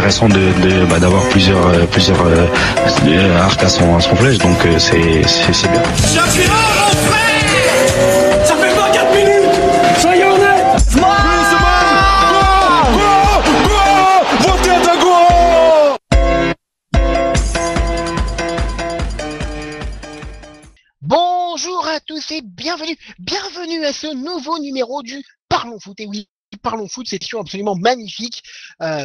intéressant d'avoir plusieurs arcs à son flèche, donc c'est bien. Shakira, mon frère, ça fait pas 4 minutes. Soyez honnête. Bonjour à tous et bienvenue à ce nouveau numéro du Parlons Foot. Et oui, Parlons Foot, cette émission absolument magnifique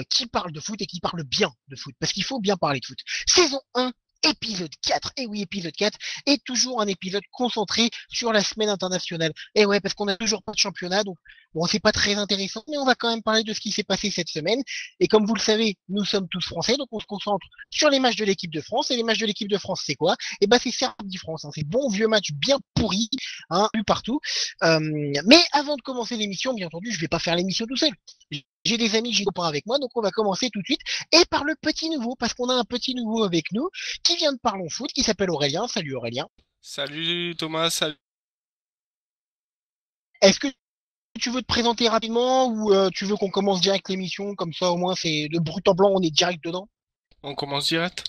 qui parle de foot et qui parle bien de foot, parce qu'il faut bien parler de foot. Saison 1, épisode 4, et oui, épisode 4, et toujours un épisode concentré sur la semaine internationale. Et ouais, parce qu'on n'a toujours pas de championnat, donc bon, c'est pas très intéressant, mais on va quand même parler de ce qui s'est passé cette semaine. Et comme vous le savez, nous sommes tous français, donc on se concentre sur les matchs de l'équipe de France. Et les matchs de l'équipe de France, c'est quoi? Et ben, c'est Serbie-France, hein. C'est bon vieux match bien pourri, hein, vu partout. Mais avant de commencer l'émission, bien entendu, je vais pas faire l'émission tout seul. J'ai des amis, j'ai des copains avec moi, donc on va commencer tout de suite. Et par le petit nouveau, parce qu'on a un petit nouveau avec nous, qui vient de Parlons Foot, qui s'appelle Aurélien. Salut Aurélien. Salut Thomas, salut. Est-ce que tu veux te présenter rapidement ou tu veux qu'on commence direct l'émission, comme ça au moins c'est de brut en blanc, on est direct dedans? On commence direct?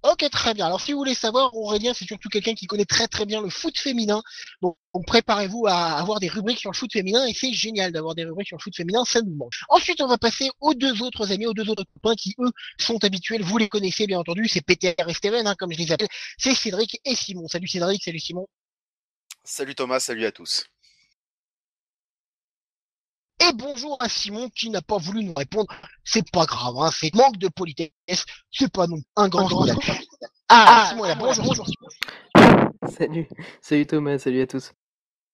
Ok, très bien. Alors si vous voulez savoir, Aurélien, c'est surtout quelqu'un qui connaît très très bien le foot féminin. Donc préparez-vous à avoir des rubriques sur le foot féminin, et c'est génial d'avoir des rubriques sur le foot féminin, ça nous manque. Ensuite, on va passer aux deux autres amis, aux deux autres copains qui, eux, sont habituels. Vous les connaissez bien entendu, c'est Peter et Steven, hein, comme je les appelle. C'est Cédric et Simon. Salut Cédric, salut Simon. Salut Thomas, salut à tous. Et bonjour à Simon qui n'a pas voulu nous répondre. C'est pas grave, hein, c'est manque de politesse. C'est pas non un grand scandale. Ah, Simon est là. Bonjour. Salut Thomas, salut à tous.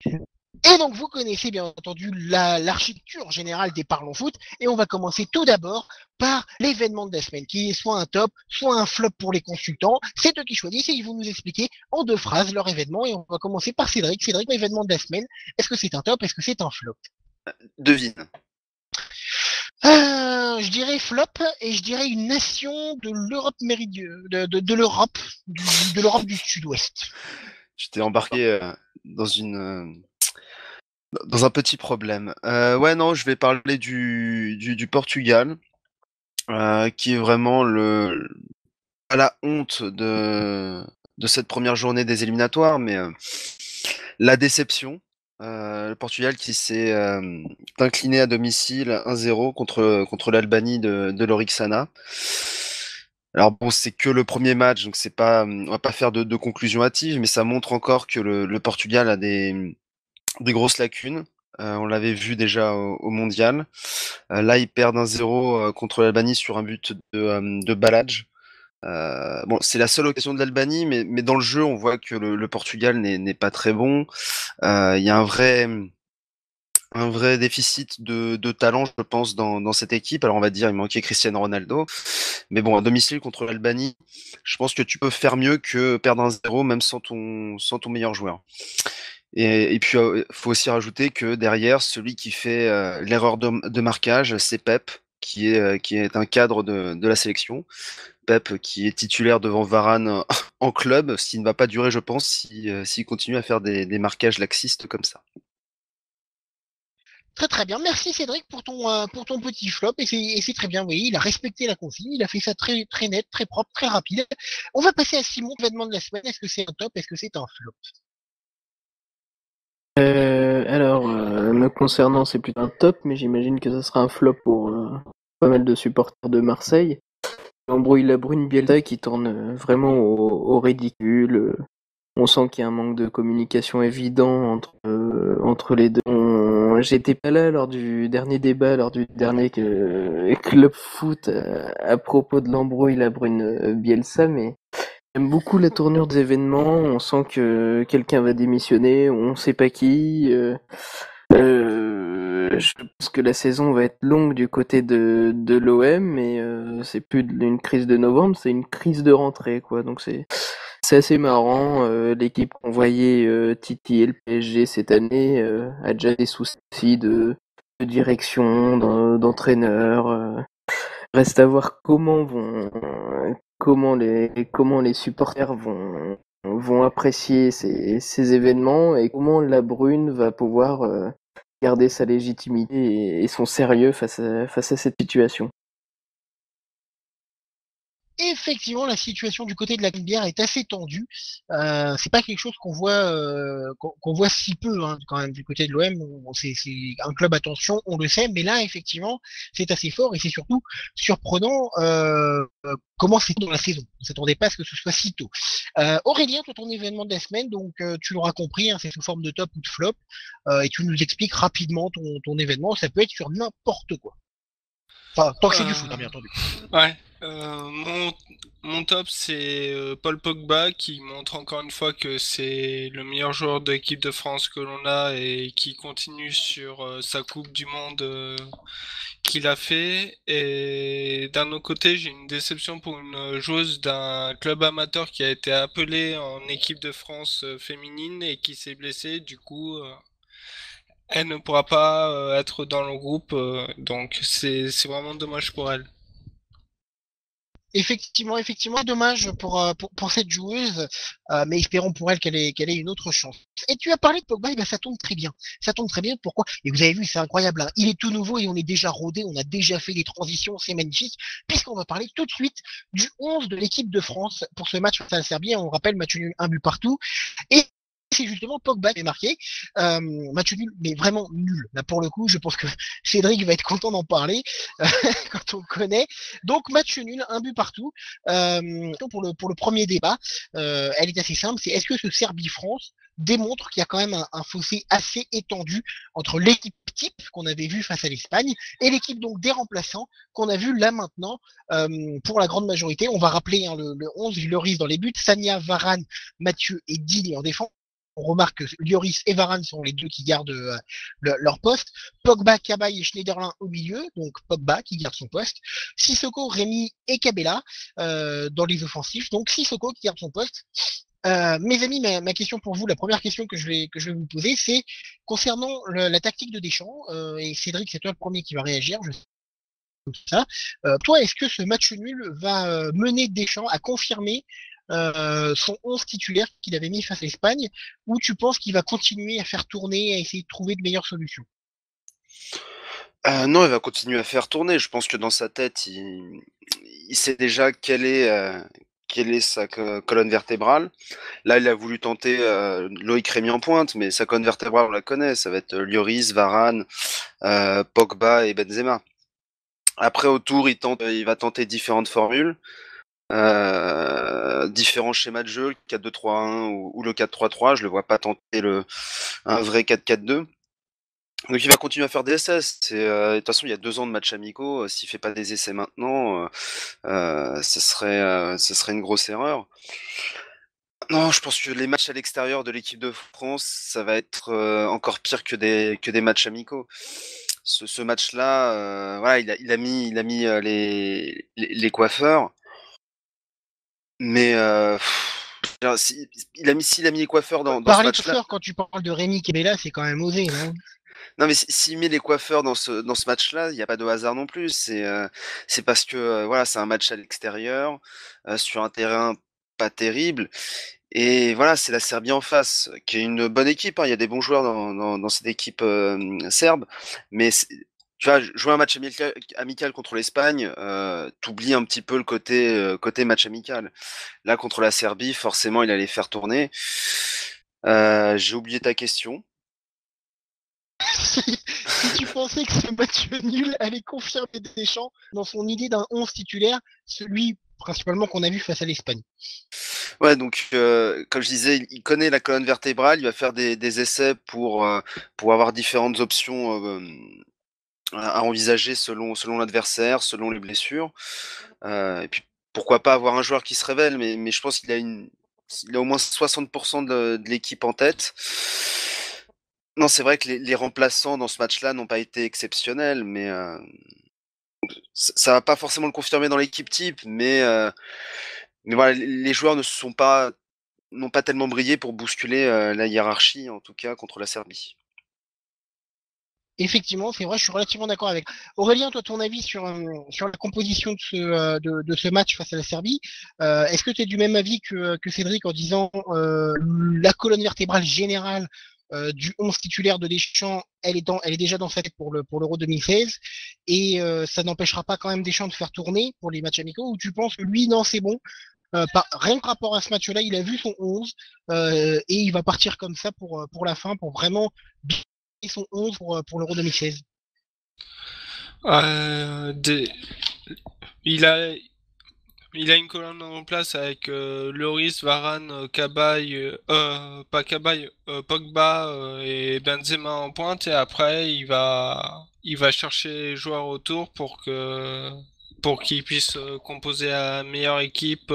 Et donc vous connaissez bien entendu l'architecture générale des Parlons Foot, et on va commencer tout d'abord par l'événement de la semaine, qui est soit un top, soit un flop pour les consultants. C'est eux qui choisissent et ils vont nous expliquer en 2 phrases leur événement, et on va commencer par Cédric. Cédric, l'événement de la semaine, est-ce que c'est un top, est-ce que c'est un flop? Devine. Je dirais flop, et je dirais une nation de l'Europe de l'Europe, de l'Europe du Sud-Ouest. Je t'ai embarqué dans un petit problème. Ouais, non, je vais parler du Portugal, qui est vraiment à la honte de cette première journée des éliminatoires, mais la déception. Le Portugal qui s'est incliné à domicile 1-0 contre l'Albanie de Lorik Sana. Alors bon, c'est que le premier match, donc c'est pas, on va pas faire de conclusion hâtive, mais ça montre encore que le Portugal a des grosses lacunes. On l'avait vu déjà au mondial. Là, ils perdent 1-0 contre l'Albanie sur un but de Balaj. Bon, c'est la seule occasion de l'Albanie, mais dans le jeu, on voit que le Portugal n'est pas très bon. Il y a un vrai déficit de talent, je pense, dans cette équipe. Alors on va dire, il manquait Cristiano Ronaldo. Mais bon, à domicile contre l'Albanie, je pense que tu peux faire mieux que perdre 1-0, même sans ton meilleur joueur. Et puis, faut aussi rajouter que derrière, celui qui fait l'erreur de marquage, c'est Pep, qui est un cadre de la sélection. Pep qui est titulaire devant Varane en club, ce qui ne va pas durer, je pense, s'il continue à faire des marquages laxistes comme ça. Très très bien, merci Cédric pour ton petit flop, et c'est très bien, oui, il a respecté la consigne, il a fait ça très très net, très propre, très rapide. On va passer à Simon, événement de la semaine. Est-ce que c'est un top, est-ce que c'est un flop? Alors, me concernant, c'est plutôt un top, mais j'imagine que ça sera un flop pour pas mal de supporters de Marseille. L'embrouille la Brune Bielsa qui tourne vraiment au ridicule. On sent qu'il y a un manque de communication évident entre les deux. J'étais pas là lors du dernier débat, lors du dernier Club Foot à propos de l'embrouille la Brune Bielsa, mais j'aime beaucoup la tournure des événements. On sent que quelqu'un va démissionner, on sait pas qui. Je pense que la saison va être longue du côté de l'OM, mais c'est plus une crise de novembre, c'est une crise de rentrée, quoi. Donc c'est assez marrant. L'équipe qu'on voyait titiller le PSG cette année a déjà des soucis de direction, d'entraîneur. Reste à voir comment les supporters vont apprécier ces événements, et comment la Brune va pouvoir garder sa légitimité et son sérieux face à cette situation. effectivement, la situation du côté de la bière est assez tendue. C'est pas quelque chose qu'on voit si peu hein, quand même du côté de l'OM. C'est un club à tension, on le sait, mais là effectivement c'est assez fort et c'est surtout surprenant comment c'est dans la saison. On s'attendait pas à ce que ce soit si tôt. Aurélien, toi ton événement de la semaine, donc tu l'auras compris, hein, c'est sous forme de top ou de flop, et tu nous expliques rapidement ton événement. Ça peut être sur n'importe quoi. Enfin, tant que c'est du foot, hein, bien entendu. Ouais. Mon top, c'est Paul Pogba qui montre encore une fois que c'est le meilleur joueur de l'équipe de France que l'on a et qui continue sur sa Coupe du Monde qu'il a fait. Et d'un autre côté, j'ai une déception pour une joueuse d'un club amateur qui a été appelée en équipe de France féminine et qui s'est blessée. Du coup, elle ne pourra pas être dans le groupe, donc c'est vraiment dommage pour elle. Effectivement, dommage pour cette joueuse, mais espérons pour elle qu'elle ait une autre chance. Et tu as parlé de Pogba, et ben ça tombe très bien. Ça tombe très bien, pourquoi? Et vous avez vu, c'est incroyable, hein. Il est tout nouveau et on est déjà rodé, on a déjà fait les transitions, c'est magnifique, puisqu'on va parler tout de suite du 11 de l'équipe de France pour ce match face à la Serbie. On rappelle, match nul, un but partout. Et c'est justement Pogba qui est marqué. Match nul, mais vraiment nul. Là, pour le coup, je pense que Cédric va être content d'en parler quand on le connaît. Donc, match nul, un but partout. Pour le premier débat, elle est assez simple. C'est est-ce que ce Serbie-France démontre qu'il y a quand même un fossé assez étendu entre l'équipe type qu'on avait vu face à l'Espagne et l'équipe donc des remplaçants qu'on a vu là maintenant pour la grande majorité. On va rappeler hein, le 11, Lloris dans les buts, Sagna, Varane, Mathieu et Digne en défense. On remarque que Lloris et Varane sont les deux qui gardent leur poste. Pogba, Cabaye et Schneiderlin au milieu, donc Pogba qui garde son poste. Sissoko, Rémy et Cabella dans les offensifs, donc Sissoko qui garde son poste. Mes amis, ma question pour vous, la première question que je vais vous poser, c'est concernant la tactique de Deschamps. Et Cédric, c'est toi le premier qui va réagir. Je sais ça. Toi, est-ce que ce match nul va mener Deschamps à confirmer son 11 titulaire qu'il avait mis face à l'Espagne, ou tu penses qu'il va continuer à faire tourner, à essayer de trouver de meilleures solutions? Non, il va continuer à faire tourner. Je pense que dans sa tête, il sait déjà quelle est sa colonne vertébrale. Là, il a voulu tenter Loïc Rémy en pointe, mais sa colonne vertébrale, on la connaît. Ça va être Lloris, Varane, Pogba et Benzema. Après, autour, il va tenter différentes formules. Différents schémas de jeu, le 4-2-3-1 ou le 4-3-3. Je le vois pas tenter un vrai 4-4-2. Donc il va continuer à faire des essais. De toute façon, il y a 2 ans de matchs amicaux. S'il fait pas des essais maintenant, ce serait une grosse erreur. Non, je pense que les matchs à l'extérieur de l'équipe de France, ça va être encore pire que des matchs amicaux. Ce match-là, voilà, il a mis les coiffeurs. Mais s'il a mis les coiffeurs dans ce Parler de match-là. coiffeur quand tu parles de Rémy Cabella, c'est quand même osé, non? Non, mais s'il met les coiffeurs dans ce match-là, il n'y a pas de hasard non plus. C'est parce que voilà, c'est un match à l'extérieur, sur un terrain pas terrible. Et voilà, c'est la Serbie en face, qui est une bonne équipe, hein. Il y a des bons joueurs dans cette équipe serbe. Mais tu vois, jouer un match amical contre l'Espagne, t'oublies un petit peu le côté match amical. Là, contre la Serbie, forcément, il allait faire tourner. J'ai oublié ta question. Si tu pensais que ce match nul allait confirmer Deschamps dans son idée d'un 11 titulaire, celui principalement qu'on a vu face à l'Espagne. Ouais, donc comme je disais, il connaît la colonne vertébrale, il va faire des essais pour avoir différentes options à envisager selon l'adversaire, selon les blessures. Et puis pourquoi pas avoir un joueur qui se révèle, mais je pense qu'il a au moins 60% de l'équipe en tête. Non, c'est vrai que les remplaçants dans ce match-là n'ont pas été exceptionnels, mais ça va pas forcément le confirmer dans l'équipe type, mais voilà, les joueurs n'ont pas tellement brillé pour bousculer la hiérarchie, en tout cas contre la Serbie. Effectivement, c'est vrai, je suis relativement d'accord avec. Aurélien, toi, ton avis sur la composition de ce match face à la Serbie, est-ce que tu es du même avis que Cédric en disant la colonne vertébrale générale du 11 titulaire de Deschamps, elle est déjà dans sa tête pour l'Euro 2016, et ça n'empêchera pas quand même Deschamps de faire tourner pour les matchs amicaux, ou tu penses que lui, non, c'est bon, rien que rapport à ce match-là, il a vu son 11, et il va partir comme ça pour la fin, pour vraiment bien son 11 pour l'Euro 2016. Il a, il a une colonne en place avec Lloris, Varane, Cabaye, pas Cabaye, Pogba et Benzema en pointe, et après il va chercher les joueurs autour pour qu'ils puissent composer la meilleure équipe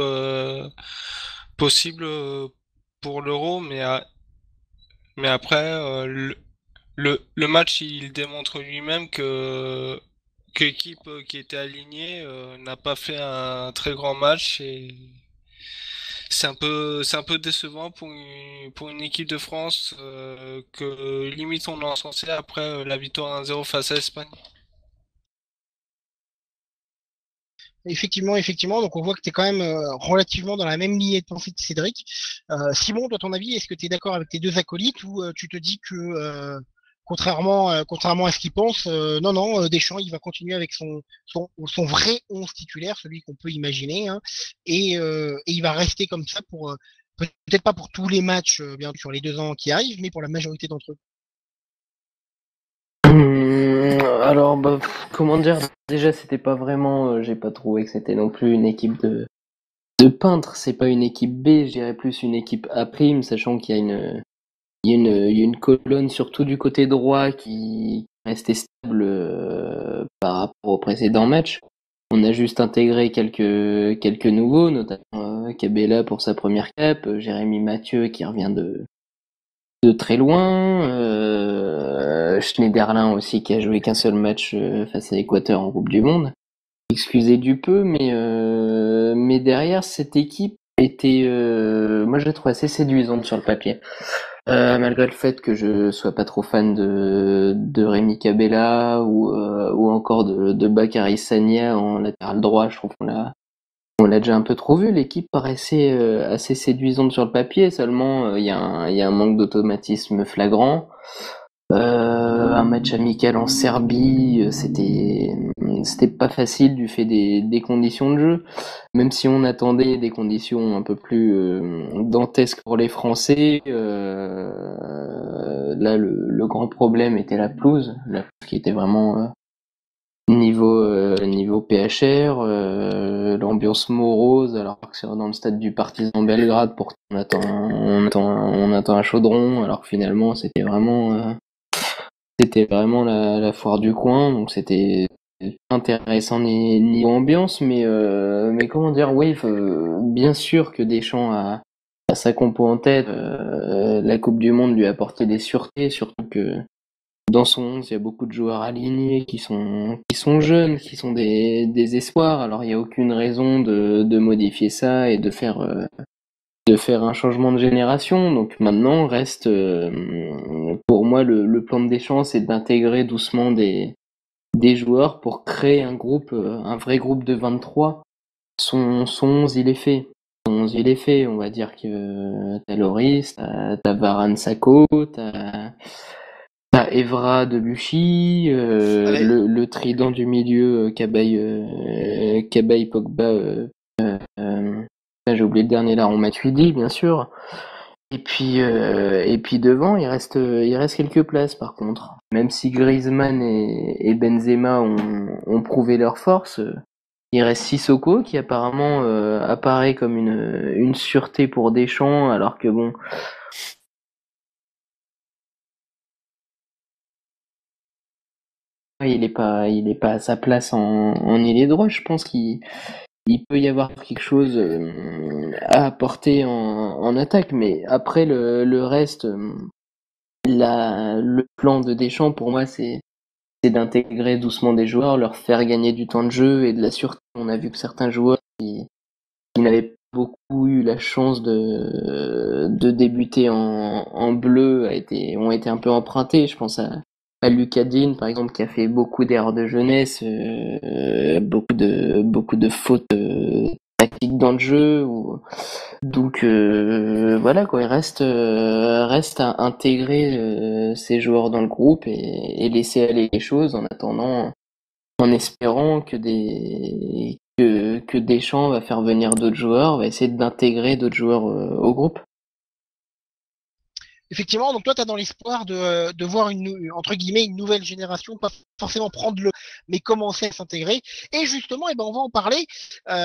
possible pour l'Euro, mais après le match il démontre lui-même que l'équipe qui était alignée n'a pas fait un très grand match, et c'est un peu décevant pour une équipe de France que limite on a encensé après la victoire 1-0 face à l'Espagne. Effectivement, donc on voit que tu es quand même relativement dans la même lignée de pensée que Cédric. Simon, de ton avis, est-ce que tu es d'accord avec tes deux acolytes, ou tu te dis que contrairement à ce qu'ils pensent, non, Deschamps, il va continuer avec son vrai 11 titulaire, celui qu'on peut imaginer, hein, et il va rester comme ça pour peut-être pas pour tous les matchs, bien sûr, les 2 ans qui arrivent, mais pour la majorité d'entre eux. Alors, comment dire, déjà, c'était pas vraiment, j'ai pas trouvé que c'était non plus une équipe de peintres, c'est pas une équipe B, je dirais plus une équipe A', sachant qu'il y a il y a une colonne, surtout du côté droit, qui restait stable par rapport au précédent match. On a juste intégré quelques nouveaux, notamment Cabella pour sa première cape, Jérémy Mathieu qui revient de très loin, Schneiderlin aussi qui a joué qu'un seul match face à l'Équateur en Coupe du Monde. Excusez du peu, mais derrière cette équipe était, moi je la trouve assez séduisante sur le papier. Malgré le fait que je sois pas trop fan de Rémi Cabella ou encore de Bakary Sagna en latéral droit, je trouve on l'a déjà un peu trop vu. L'équipe paraissait assez séduisante sur le papier, seulement il y a un manque d'automatisme flagrant. Un match amical en Serbie, c'était pas facile du fait des conditions de jeu. Même si on attendait des conditions un peu plus dantesques pour les Français, là le grand problème était la pelouse qui était vraiment niveau PHR, l'ambiance morose, alors que c'est dans le stade du Partizan Belgrade, pourtant on attend un chaudron, alors que finalement c'était vraiment la foire du coin, donc c'était intéressant niveau ambiance, mais comment dire, oui, bien sûr que Deschamps a sa compo en tête, la Coupe du Monde lui a apporté des sûretés, surtout que dans son 11, il y a beaucoup de joueurs alignés qui sont jeunes, qui sont des espoirs, alors il n'y a aucune raison de modifier ça et de faire un changement de génération. Donc maintenant reste pour moi le plan de Deschamps, c'est d'intégrer doucement des joueurs pour créer un vrai groupe de 23. Son 11 il est fait. On va dire que t'as Loris, t'as Varane Sakho, t'as Evra Debuchy, le trident du milieu, Cabaye, Pogba, j'ai oublié le dernier là, on Matuidi, bien sûr. Et puis devant, il reste quelques places par contre. Même si Griezmann et Benzema ont prouvé leur force, il reste Sissoko qui apparemment apparaît comme une sûreté pour Deschamps, alors que bon. Il est pas à sa place en ailier droit. Je pense qu'il peut y avoir quelque chose à apporter en attaque, mais après le reste, le plan de Deschamps pour moi c'est d'intégrer doucement des joueurs, leur faire gagner du temps de jeu et de la sûreté. On a vu que certains joueurs qui n'avaient pas beaucoup eu la chance de débuter en bleu ont été un peu empruntés. Je pense à Lucas Digne, par exemple, qui a fait beaucoup d'erreurs de jeunesse, beaucoup de fautes tactique dans le jeu. Donc voilà quoi, reste à intégrer ces joueurs dans le groupe et laisser aller les choses en attendant, en espérant que Deschamps va faire venir d'autres joueurs, va essayer d'intégrer d'autres joueurs au groupe. Effectivement, donc toi, tu as dans l'espoir de voir entre guillemets une nouvelle génération, pas forcément prendre mais commencer à s'intégrer. Et justement, on va en parler,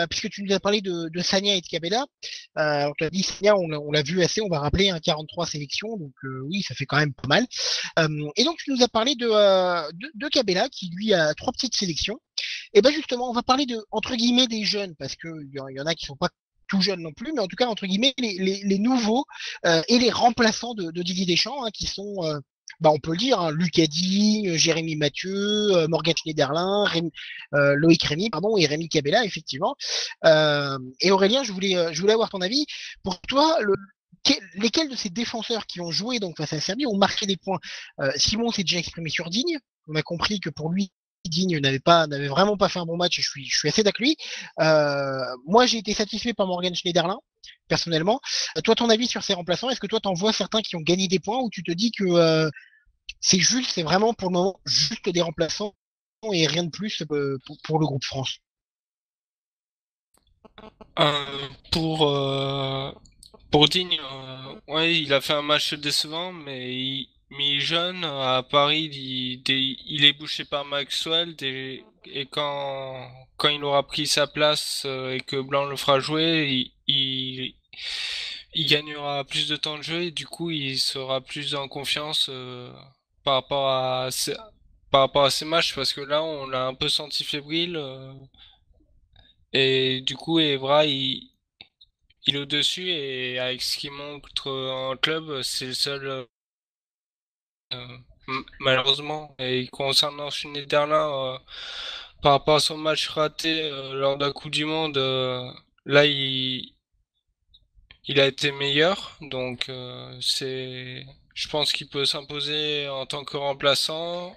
puisque tu nous as parlé de Sagna et de Cabella. On t'a dit Sagna, on l'a vu assez, on va rappeler, 43 sélections, donc oui, ça fait quand même pas mal. Et donc tu nous as parlé de Cabella, qui lui a 3 petites sélections. Et ben justement, on va parler entre guillemets des jeunes, parce que il y en a qui sont pas tout jeunes non plus, mais en tout cas entre guillemets les nouveaux et les remplaçants de Didier Deschamps, qui sont on peut le dire, Lucas Digne, Jérémy Mathieu, Morgan Schneiderlin, Loïc Rémy, pardon, et Rémi Cabella, effectivement. Et Aurélien, je voulais avoir ton avis. Pour toi, lesquels de ces défenseurs qui ont joué donc face à la Serbie ont marqué des points? Simon s'est déjà exprimé sur Digne. On a compris que pour lui, Digne n'avait vraiment pas fait un bon match et je suis assez d'accord avec lui. Moi, j'ai été satisfait par Morgan Schneiderlin, personnellement. Toi, ton avis sur ces remplaçants, est-ce que toi, t'en vois certains qui ont gagné des points ou tu te dis que c'est vraiment pour le moment juste des remplaçants et rien de plus pour le groupe France? Pour Digne, ouais, il a fait un match décevant, mais il est jeune. À Paris, il est bouché par Maxwell. Et quand il aura pris sa place et que Blanc le fera jouer, il gagnera plus de temps de jeu et du coup, il sera plus en confiance par rapport par rapport à ses matchs. Parce que là, on l'a un peu senti fébrile. Et du coup, Evra, il est au-dessus et avec ce qu'il montre en club, c'est le seul, malheureusement. Et concernant Schneiderlin, par rapport à son match raté lors de la Coupe du Monde, là, il a été meilleur. Donc, je pense qu'il peut s'imposer en tant que remplaçant.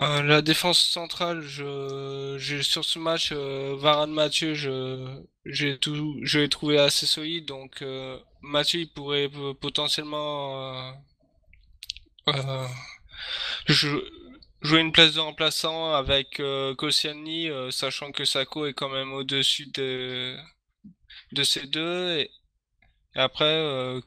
La défense centrale, sur ce match, Varane Mathieu, je l'ai trouvé assez solide, donc Mathieu il pourrait potentiellement euh, jou- jouer une place de remplaçant avec Koscielny, sachant que Sako est quand même au-dessus de ces deux. Et après,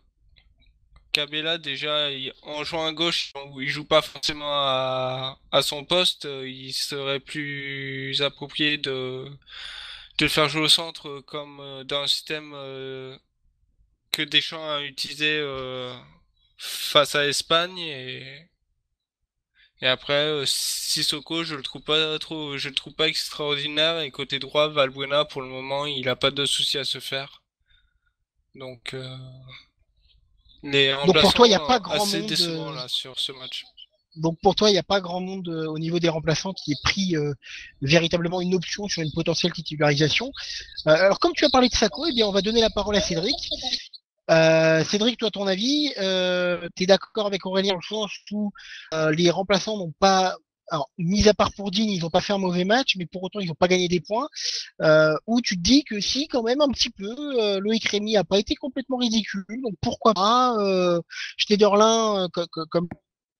Cabella, déjà, en jouant à gauche, où il joue pas forcément à son poste, il serait plus approprié de le faire jouer au centre comme dans un système que Deschamps a utilisé face à Espagne. Et après, Sissoko, je le trouve pas extraordinaire. Et côté droit, Valbuena, pour le moment, il a pas de souci à se faire. Donc, les Donc pour toi, il n'y a remplaçants pas grand assez monde. décevants là sur ce match. Donc pour toi, il n'y a pas grand monde au niveau des remplaçants qui ait pris véritablement une option sur une potentielle titularisation. Alors comme tu as parlé de Sako, on va donner la parole à Cédric. Cédric, toi, ton avis, t'es d'accord avec Aurélien dans le sens où les remplaçants n'ont pas, alors, mis à part pour Digne, ils n'ont pas fait un mauvais match, mais pour autant, ils n'ont pas gagné des points. Où tu te dis que si, quand même, un petit peu, Loïc Rémy a pas été complètement ridicule, donc pourquoi pas, Schneiderlin, comme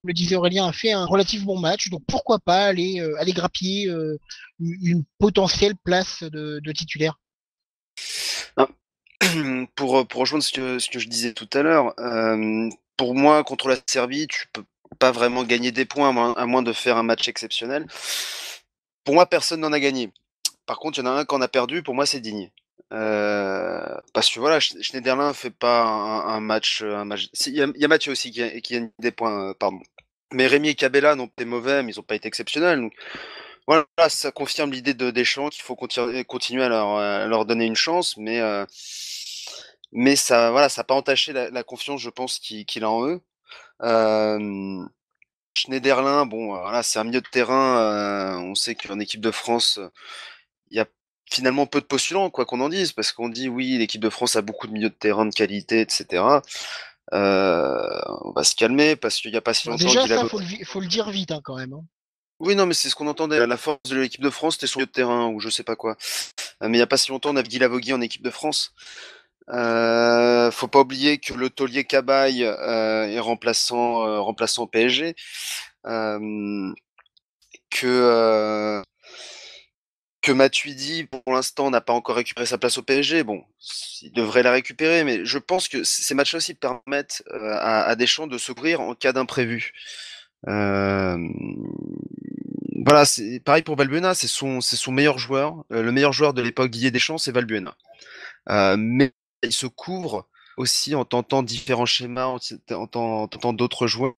le disait Aurélien, a fait un relatif bon match, donc pourquoi pas aller grappiller une potentielle place de titulaire. Ah, pour rejoindre ce que je disais tout à l'heure, pour moi, contre la Serbie, tu peux pas vraiment gagner des points à moins de faire un match exceptionnel. Pour moi, personne n'en a gagné. Par contre, il y en a un qui en a perdu, pour moi, c'est Digne. Parce que voilà, Schneiderlin fait pas un match. Il y a Mathieu aussi qui a des points, pardon. Mais Rémi et Cabella n'ont pas été mauvais, mais ils n'ont pas été exceptionnels. Donc, voilà, ça confirme l'idée de Deschamps qu'il faut continuer à leur donner une chance, mais ça, voilà, ça n'a pas entaché la confiance, je pense, qu'il a en eux. Schneiderlin, bon, voilà, c'est un milieu de terrain. On sait qu'en équipe de France, il y a finalement peu de postulants, quoi qu'on en dise, parce qu'on dit oui, l'équipe de France a beaucoup de milieux de terrain de qualité, etc. On va se calmer parce qu'il n'y a pas si longtemps Déjà, qu'il ça, avait. faut le dire vite, quand même. Oui, non, mais c'est ce qu'on entendait. La force de l'équipe de France, c'était son milieu de terrain ou je sais pas quoi. Mais il n'y a pas si longtemps, on a Guy Lavogui en équipe de France. Faut pas oublier que le taulier Cabaye est remplaçant au PSG. Euh, que que Matuidi, pour l'instant, n'a pas encore récupéré sa place au PSG. Bon, il devrait la récupérer, mais je pense que ces matchs-là aussi permettent à Deschamps de se couvrir en cas d'imprévu. Euh, voilà, c'est pareil pour Valbuena, c'est son meilleur joueur. Le meilleur joueur de l'époque Didier Deschamps, c'est Valbuena. Mais il se couvre aussi en tentant différents schémas, en tentant d'autres joueurs,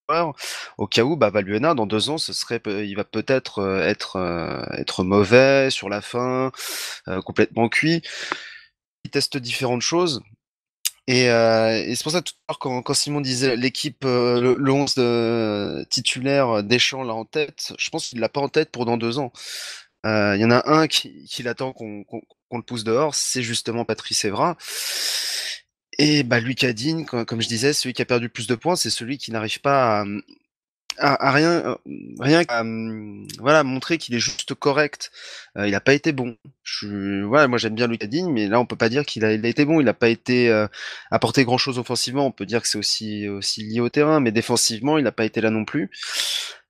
au cas où Valbuena, dans 2 ans, il va peut-être être mauvais sur la fin, complètement cuit. Il teste différentes choses. Et c'est pour ça tout à l'heure quand Simon disait l'équipe, le 11 titulaire Deschamps l'a en tête, je pense qu'il l'a pas en tête pour dans 2 ans. Il y en a un qui l'attend qu'on le pousse dehors, c'est justement Patrice Evra. Et Lucas Digne, comme je disais, celui qui a perdu le plus de points, c'est celui qui n'arrive pas à rien qu'à voilà, montrer qu'il est juste correct. Il n'a pas été bon. Voilà, moi j'aime bien Lucas Digne, mais là on peut pas dire qu'il a été bon. Il n'a pas été apporté grand chose offensivement. On peut dire que c'est aussi lié au terrain, mais défensivement il n'a pas été là non plus.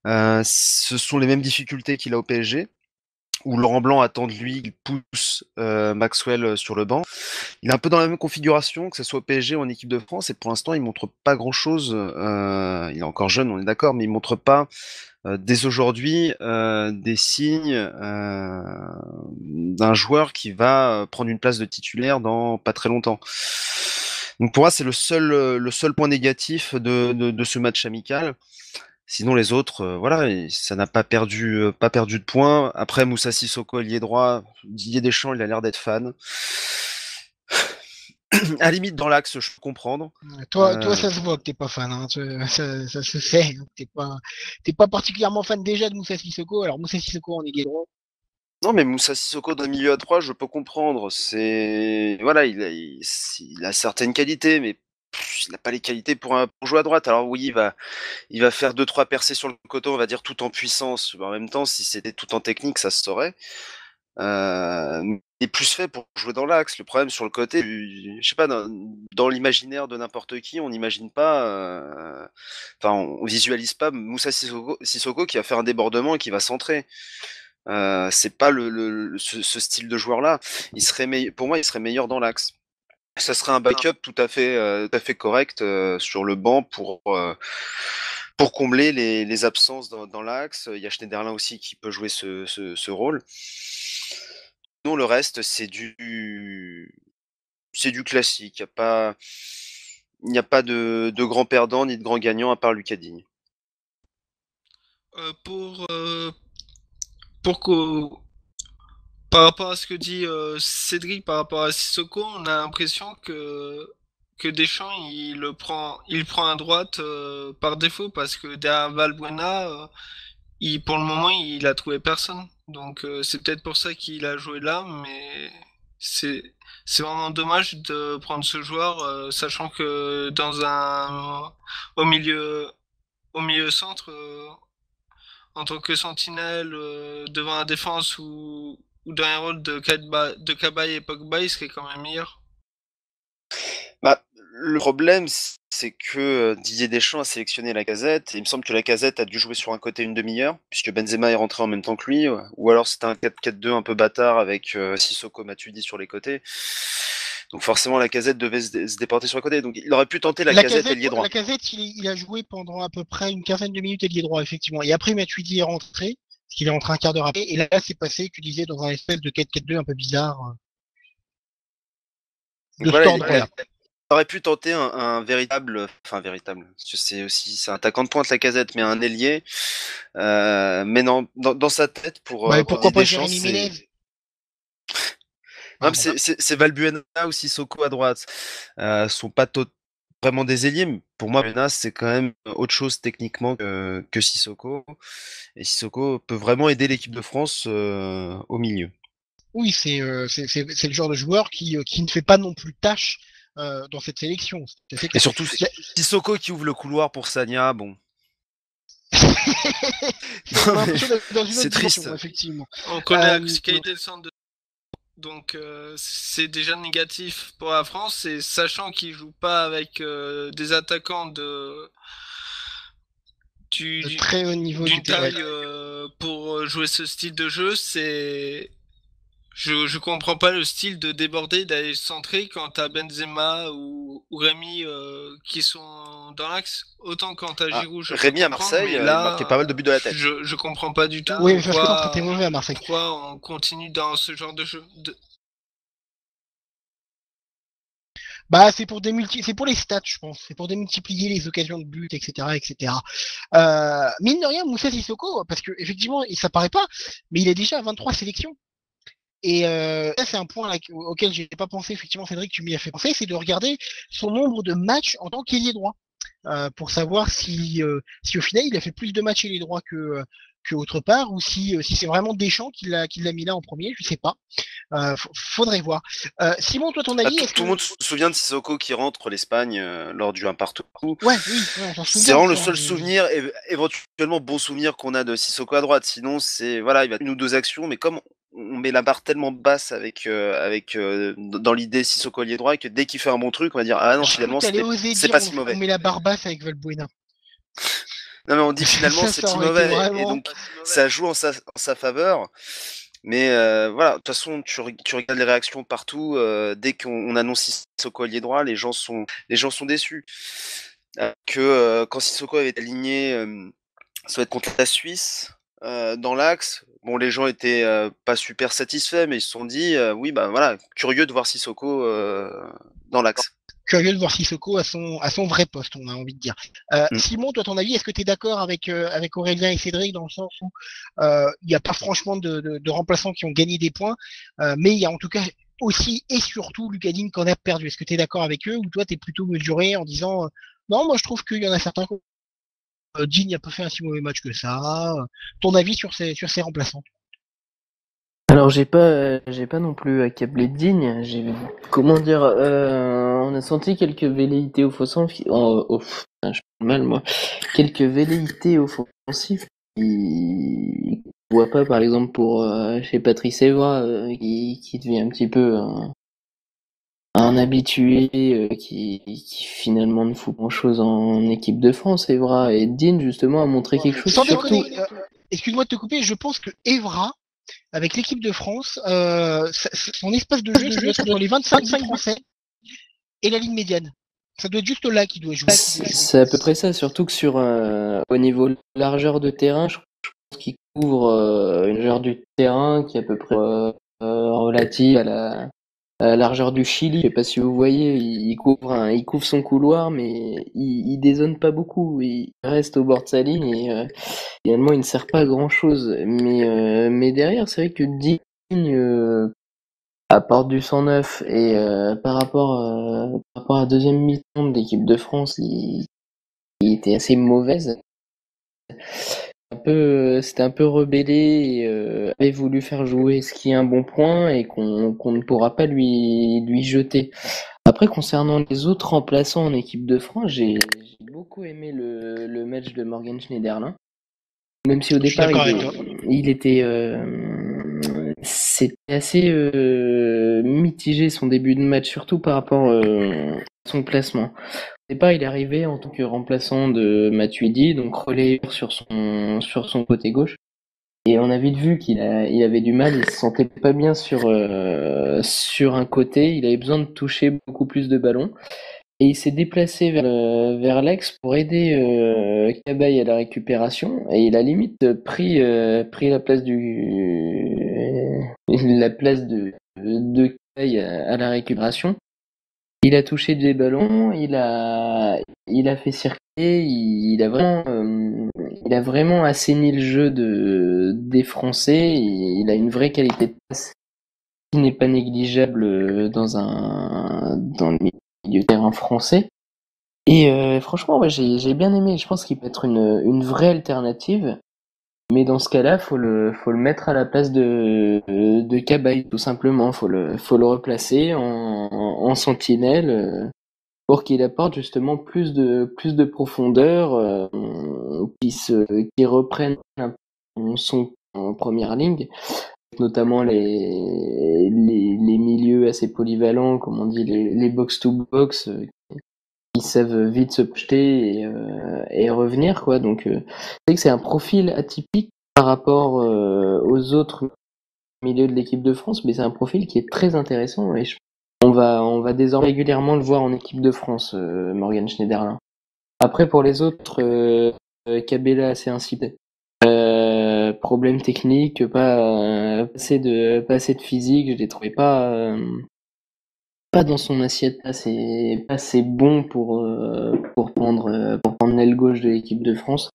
Ce sont les mêmes difficultés qu'il a au PSG, où Laurent Blanc attend de lui, il pousse Maxwell sur le banc. Il est un peu dans la même configuration, que ce soit au PSG ou en équipe de France, et pour l'instant, il montre pas grand-chose. Il est encore jeune, on est d'accord, mais il montre pas dès aujourd'hui des signes d'un joueur qui va prendre une place de titulaire dans pas très longtemps. Donc pour moi, c'est le seul point négatif de ce match amical. Sinon les autres, voilà, ça n'a pas perdu de points. Après Moussa Sissoko, ailier droit, Didier Deschamps, il a l'air d'être fan. À la limite dans l'axe, je peux comprendre. Toi, ça se voit que t'es pas fan, hein. Ça se sait. Hein. T'es pas particulièrement fan déjà de Moussa Sissoko. Alors Moussa Sissoko en ailier droit. Non, mais Moussa Sissoko d'un milieu à 3, je peux comprendre. C'est voilà, il a certaines qualités, mais il n'a pas les qualités pour jouer à droite. Alors oui, il va faire 2-3 percées sur le coteau, on va dire tout en puissance. En même temps, si c'était tout en technique, ça se saurait. Il est plus fait pour jouer dans l'axe. Le problème sur le côté, je sais pas, dans l'imaginaire de n'importe qui, on n'imagine pas, enfin, on visualise pas Moussa Sissoko qui va faire un débordement et qui va centrer. C'est pas ce style de joueur-là. Pour moi, il serait meilleur dans l'axe. Ça serait un backup tout à fait correct sur le banc pour combler les absences dans l'axe. Il y a Schneiderlin aussi qui peut jouer ce rôle. Non, le reste, c'est du classique. Il n'y a pas de grand perdant ni de grand gagnant à part Lucas Digne. Par rapport à ce que dit Cédric par rapport à Sissoko, on a l'impression que Deschamps il prend à droite par défaut parce que derrière Valbuena, pour le moment il a trouvé personne. Donc c'est peut-être pour ça qu'il a joué là, mais c'est vraiment dommage de prendre ce joueur, sachant que au milieu au milieu centre, en tant que sentinelle devant la défense ou dans un rôle de Cabaye et Pogba, il serait quand même meilleur. Le problème, c'est que Didier Deschamps a sélectionné Lacazette, et il me semble que Lacazette a dû jouer sur un côté une demi-heure, puisque Benzema est rentré en même temps que lui, ou alors c'était un 4-4-2 un peu bâtard avec Sissoko, Matuidi sur les côtés. Donc forcément, Lacazette devait se déporter sur le côté. Donc il aurait pu tenter Lacazette ailier droit. Lacazette, il a joué pendant à peu près une quinzaine de minutes ailier droit, effectivement. Et après, Matuidi est rentré, parce qu'il est rentré un quart d'heure après, et là, c'est passé, tu disais, dans un espèce de 4-4-2 un peu bizarre. De voilà, il aurait pu tenter un véritable, c'est un attaquant de pointe Lacazette, mais un ailier. Mais non, dans sa tête pour pourquoi pas Jérémy Ménez? Non, c'est Valbuena ou Sissoko à droite. Sont pas vraiment des ailiers, mais pour moi, Valbuena c'est quand même autre chose techniquement que Sissoko. Et Sissoko peut vraiment aider l'équipe de France au milieu. Oui, c'est le genre de joueur qui ne fait pas non plus tâche dans cette sélection. Et surtout, Sissoko qui ouvre le couloir pour Sagna, bon. On a l'impression d'être dans une c'est autre triste. dimension, effectivement. On connaît Euh, ce qui a été le centre de... Donc c'est déjà négatif pour la France, et sachant qu'ils jouent pas avec des attaquants de très haut niveau d'une du ouais. taille pour jouer ce style de jeu, c'est... Je comprends pas le style de déborder, d'aller centrer quand t'as Benzema ou Rémi qui sont dans l'axe. Autant quand t'as Giroud, je Rémi peux à comprendre, Marseille, mais il là, marquait pas mal de buts de la tête. je comprends pas du tout Oui, mais parce que quand t'es pourquoi, mauvais à Marseille. pourquoi on continue dans ce genre de jeu. Bah, c'est pour c'est pour les stats, je pense. C'est pour démultiplier les occasions de but, etc., etc. Mine de rien, Moussa Sissoko, parce que effectivement, ça paraît pas, mais il est déjà à 23 sélections. Et ça, c'est un point auquel j'ai pas pensé. Effectivement, Cédric, tu m'y as fait penser, c'est de regarder son nombre de matchs en tant qu'ailier droit, pour savoir si au final il a fait plus de matchs ailier droit que autre part, ou si c'est vraiment Deschamps qui l'a mis là en premier, je sais pas. Faudrait voir. Simon, toi, ton avis, tout le monde se souvient de Sissoko qui rentre l'Espagne lors du 1 partout. Ouais, oui, on s'en souvient. C'est vraiment le seul souvenir, éventuellement bon souvenir qu'on a de Sissoko à droite. Sinon, c'est voilà, il va une ou deux actions, mais comme on met la barre tellement basse dans l'idée Sissoko ailier droit, que dès qu'il fait un bon truc, on va dire ah non, finalement c'est pas si mauvais. On met la barre basse avec Valbuena. Non mais on dit finalement c'est si mauvais, et donc ça joue en sa faveur. Mais voilà, de toute façon, tu regardes les réactions partout. Dès qu'on annonce Sissoko ailier droit, les gens sont déçus. Quand Sissoko avait été aligné, ça va être contre la Suisse dans l'axe. Bon, les gens étaient pas super satisfaits, mais ils se sont dit oui, bah voilà, curieux de voir Sissoko dans l'axe. Curieux de voir Sissoko à son vrai poste, on a envie de dire. Simon, toi, ton avis, est-ce que tu es d'accord avec Aurélien et Cédric dans le sens où il n'y a pas franchement de remplaçants qui ont gagné des points, mais il y a en tout cas aussi et surtout Lucas Digne qui en a perdu. Est-ce que tu es d'accord avec eux, ou toi, tu es plutôt mesuré en disant non, moi je trouve qu'il y en a certains Digne n'a pas fait un si mauvais match que ça. Ton avis sur ces remplaçants? Alors j'ai pas non plus accablé Digne. Comment dire, on a senti quelques velléités offensives. Putain, je parle mal moi. Quelques velléités offensives qui voit pas, par exemple pour chez Patrice Evra qui devient un petit peu un habitué qui finalement ne fout grand chose en équipe de France. Evra, et Digne justement a montré quelque chose. Sans déconner, excuse-moi de te couper, je pense que Evra, avec l'équipe de France, son espace de jeu, ça doit être entre les 25 Français et la ligne médiane. Ça doit être juste là qu'il doit jouer. C'est à peu près ça, surtout que sur au niveau largeur de terrain, je pense qu'il couvre une largeur du terrain qui est à peu près relative à la largeur du Chili. Je sais pas si vous voyez, il couvre son couloir, mais il dézone pas beaucoup. Il reste au bord de sa ligne et finalement il ne sert pas à grand chose. Mais derrière, c'est vrai que Digne apporte du 109, et par rapport à la deuxième mi-temps de l'équipe de France, il était assez mauvaise. C'était un peu rebellé et avait voulu faire jouer ce qui est un bon point et qu'on ne pourra pas lui jeter. Après, concernant les autres remplaçants en équipe de France, j'ai beaucoup aimé le match de Morgan Schneiderlin. Même si au départ il était c'était assez mitigé son début de match, surtout par rapport à son placement. Au départ, il est arrivé en tant que remplaçant de Matuidi, donc relayeur sur son côté gauche. Et on a vite vu qu'il avait du mal, il se sentait pas bien sur un côté, il avait besoin de toucher beaucoup plus de ballons. Et il s'est déplacé vers l'axe pour aider Cabaye à la récupération, et il a limite pris la place de Cabaye à la récupération. Il a touché des ballons, il a fait circuler, il a vraiment assaini le jeu des Français, et il a une vraie qualité de passe qui n'est pas négligeable dans le milieu de terrain français. Et franchement, ouais, j'ai bien aimé. Je pense qu'il peut être une vraie alternative. Mais dans ce cas-là, faut le mettre à la place de Cabaye, tout simplement. Faut le replacer en sentinelle pour qu'il apporte justement plus de profondeur. qui reprennent un peu son en première ligne, notamment les milieux assez polyvalents, comme on dit, les box-to-box, qui savent vite se projeter et revenir, quoi. Donc, c'est vrai que c'est un profil atypique par rapport aux autres milieux de l'équipe de France, mais c'est un profil qui est très intéressant et on va désormais régulièrement le voir en équipe de France, Morgan Schneiderlin. Après, pour les autres, Cabella assez incité. Problème technique, pas assez de physique, je les trouvais pas dans son assiette, pas assez bon pour prendre l'aile gauche de l'équipe de France.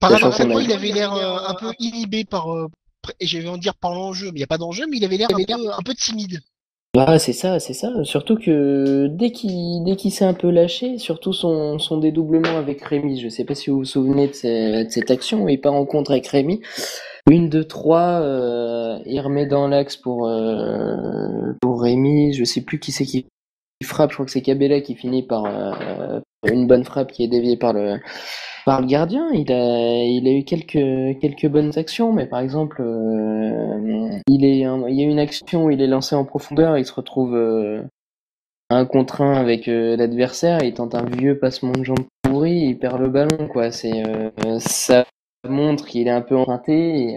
Paradoxalement, il avait l'air un peu inhibé par, et je vais en dire par l'enjeu, mais il n'y a pas d'enjeu, mais il avait l'air un peu timide. Ah, c'est ça. Surtout que dès qu'il s'est un peu lâché, surtout son dédoublement avec Rémi, je sais pas si vous vous souvenez de cette action où il part en contre avec Rémi. 1, 2, 3, il remet dans l'axe pour Rémi, je sais plus qui c'est qui frappe, je crois que c'est Cabella qui finit par une bonne frappe qui est déviée par le gardien. Il a eu quelques bonnes actions, mais par exemple, il y a une action où il est lancé en profondeur, il se retrouve 1 contre 1 avec l'adversaire, il tente un vieux passement de jambe pourri, il perd le ballon, quoi. Ça montre qu'il est un peu emprunté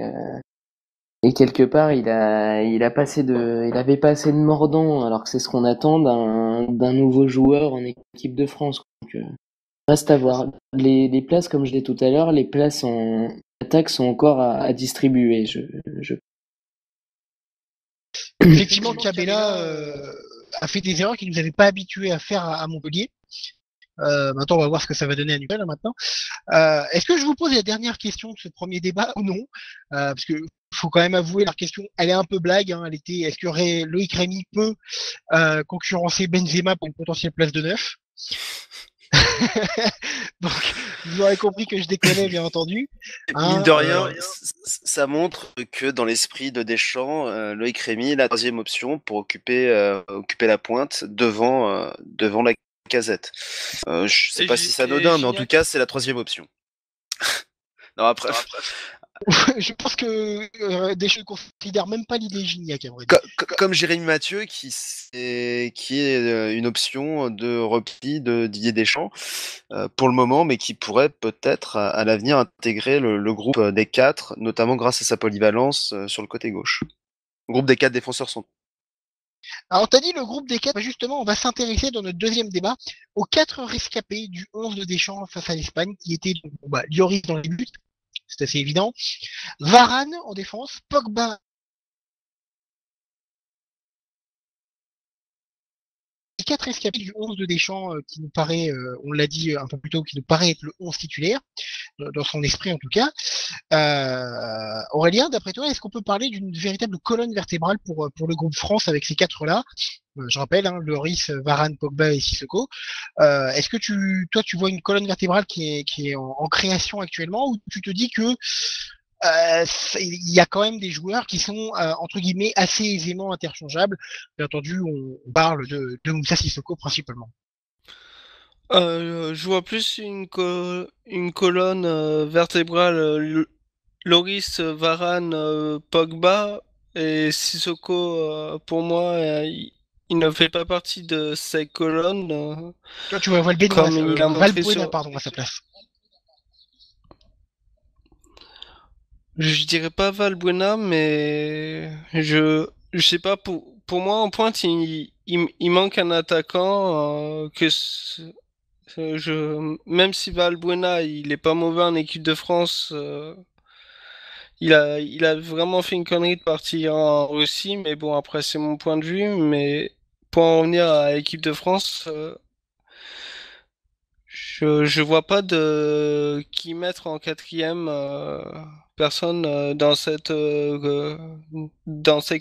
et quelque part il avait pas assez de mordant, alors que c'est ce qu'on attend d'un nouveau joueur en équipe de France. Donc, reste à voir. Les places, comme je l'ai tout à l'heure, les places en attaque sont encore à distribuer. Effectivement, Cabella a fait des erreurs qu'il nous avait pas habitués à faire à Montpellier. Maintenant, on va voir ce que ça va donner à Newcastle maintenant. Est-ce que je vous pose la dernière question de ce premier débat ou non? Parce que faut quand même avouer, la question, elle est un peu blague. Hein, est-ce que Loïc Rémy peut concurrencer Benzema pour une potentielle place de 9? Donc, vous aurez compris que je déconnais, bien entendu. Mine de rien, ça montre que dans l'esprit de Deschamps, Loïc Rémy est la 3e option pour occuper la pointe devant la Casette. Je sais pas si c'est anodin, mais en tout cas, c'est la 3e option. Non, après... Je pense que Deschamps ne considère même pas l'idée Gignac, à vrai dire. Comme Jérémy Mathieu, qui est une option de repli de Didier Deschamps pour le moment, mais qui pourrait peut-être à l'avenir intégrer le groupe des 4, notamment grâce à sa polyvalence sur le côté gauche. Le groupe des 4 défenseurs sont. Alors, t'as dit le groupe des 4, justement, on va s'intéresser dans notre deuxième débat aux 4 rescapés du 11 de Deschamps face à l'Espagne, qui étaient Lloris dans les buts, c'est assez évident, Varane en défense, Pogba. Les 4 rescapés du 11 de Deschamps qui nous paraît, on l'a dit un peu plus tôt, qui nous paraît être le 11 titulaire, dans son esprit en tout cas. Aurélien, d'après toi, est-ce qu'on peut parler d'une véritable colonne vertébrale pour le groupe France avec ces 4-là? Je rappelle, hein, Lloris, Varane, Pogba et Sissoko. Est-ce que tu vois une colonne vertébrale qui est en création actuellement, ou tu te dis que il y a quand même des joueurs qui sont entre guillemets assez aisément interchangeables? Bien entendu, on parle de Moussa Sissoko principalement. Je vois plus une colonne vertébrale, Lloris, Varane, Pogba, et Sissoko, pour moi, il ne fait pas partie de ces colonnes. Toi, tu vois Valbuena, pardon, à sa place. Je dirais pas Valbuena, mais je sais pas, pour moi en pointe il manque un attaquant même si Valbuena il est pas mauvais en équipe de France, il a vraiment fait une connerie de partir en Russie, mais bon après c'est mon point de vue, mais pour en revenir à l'équipe de France, je vois pas de qui mettre en 4e personne dans ces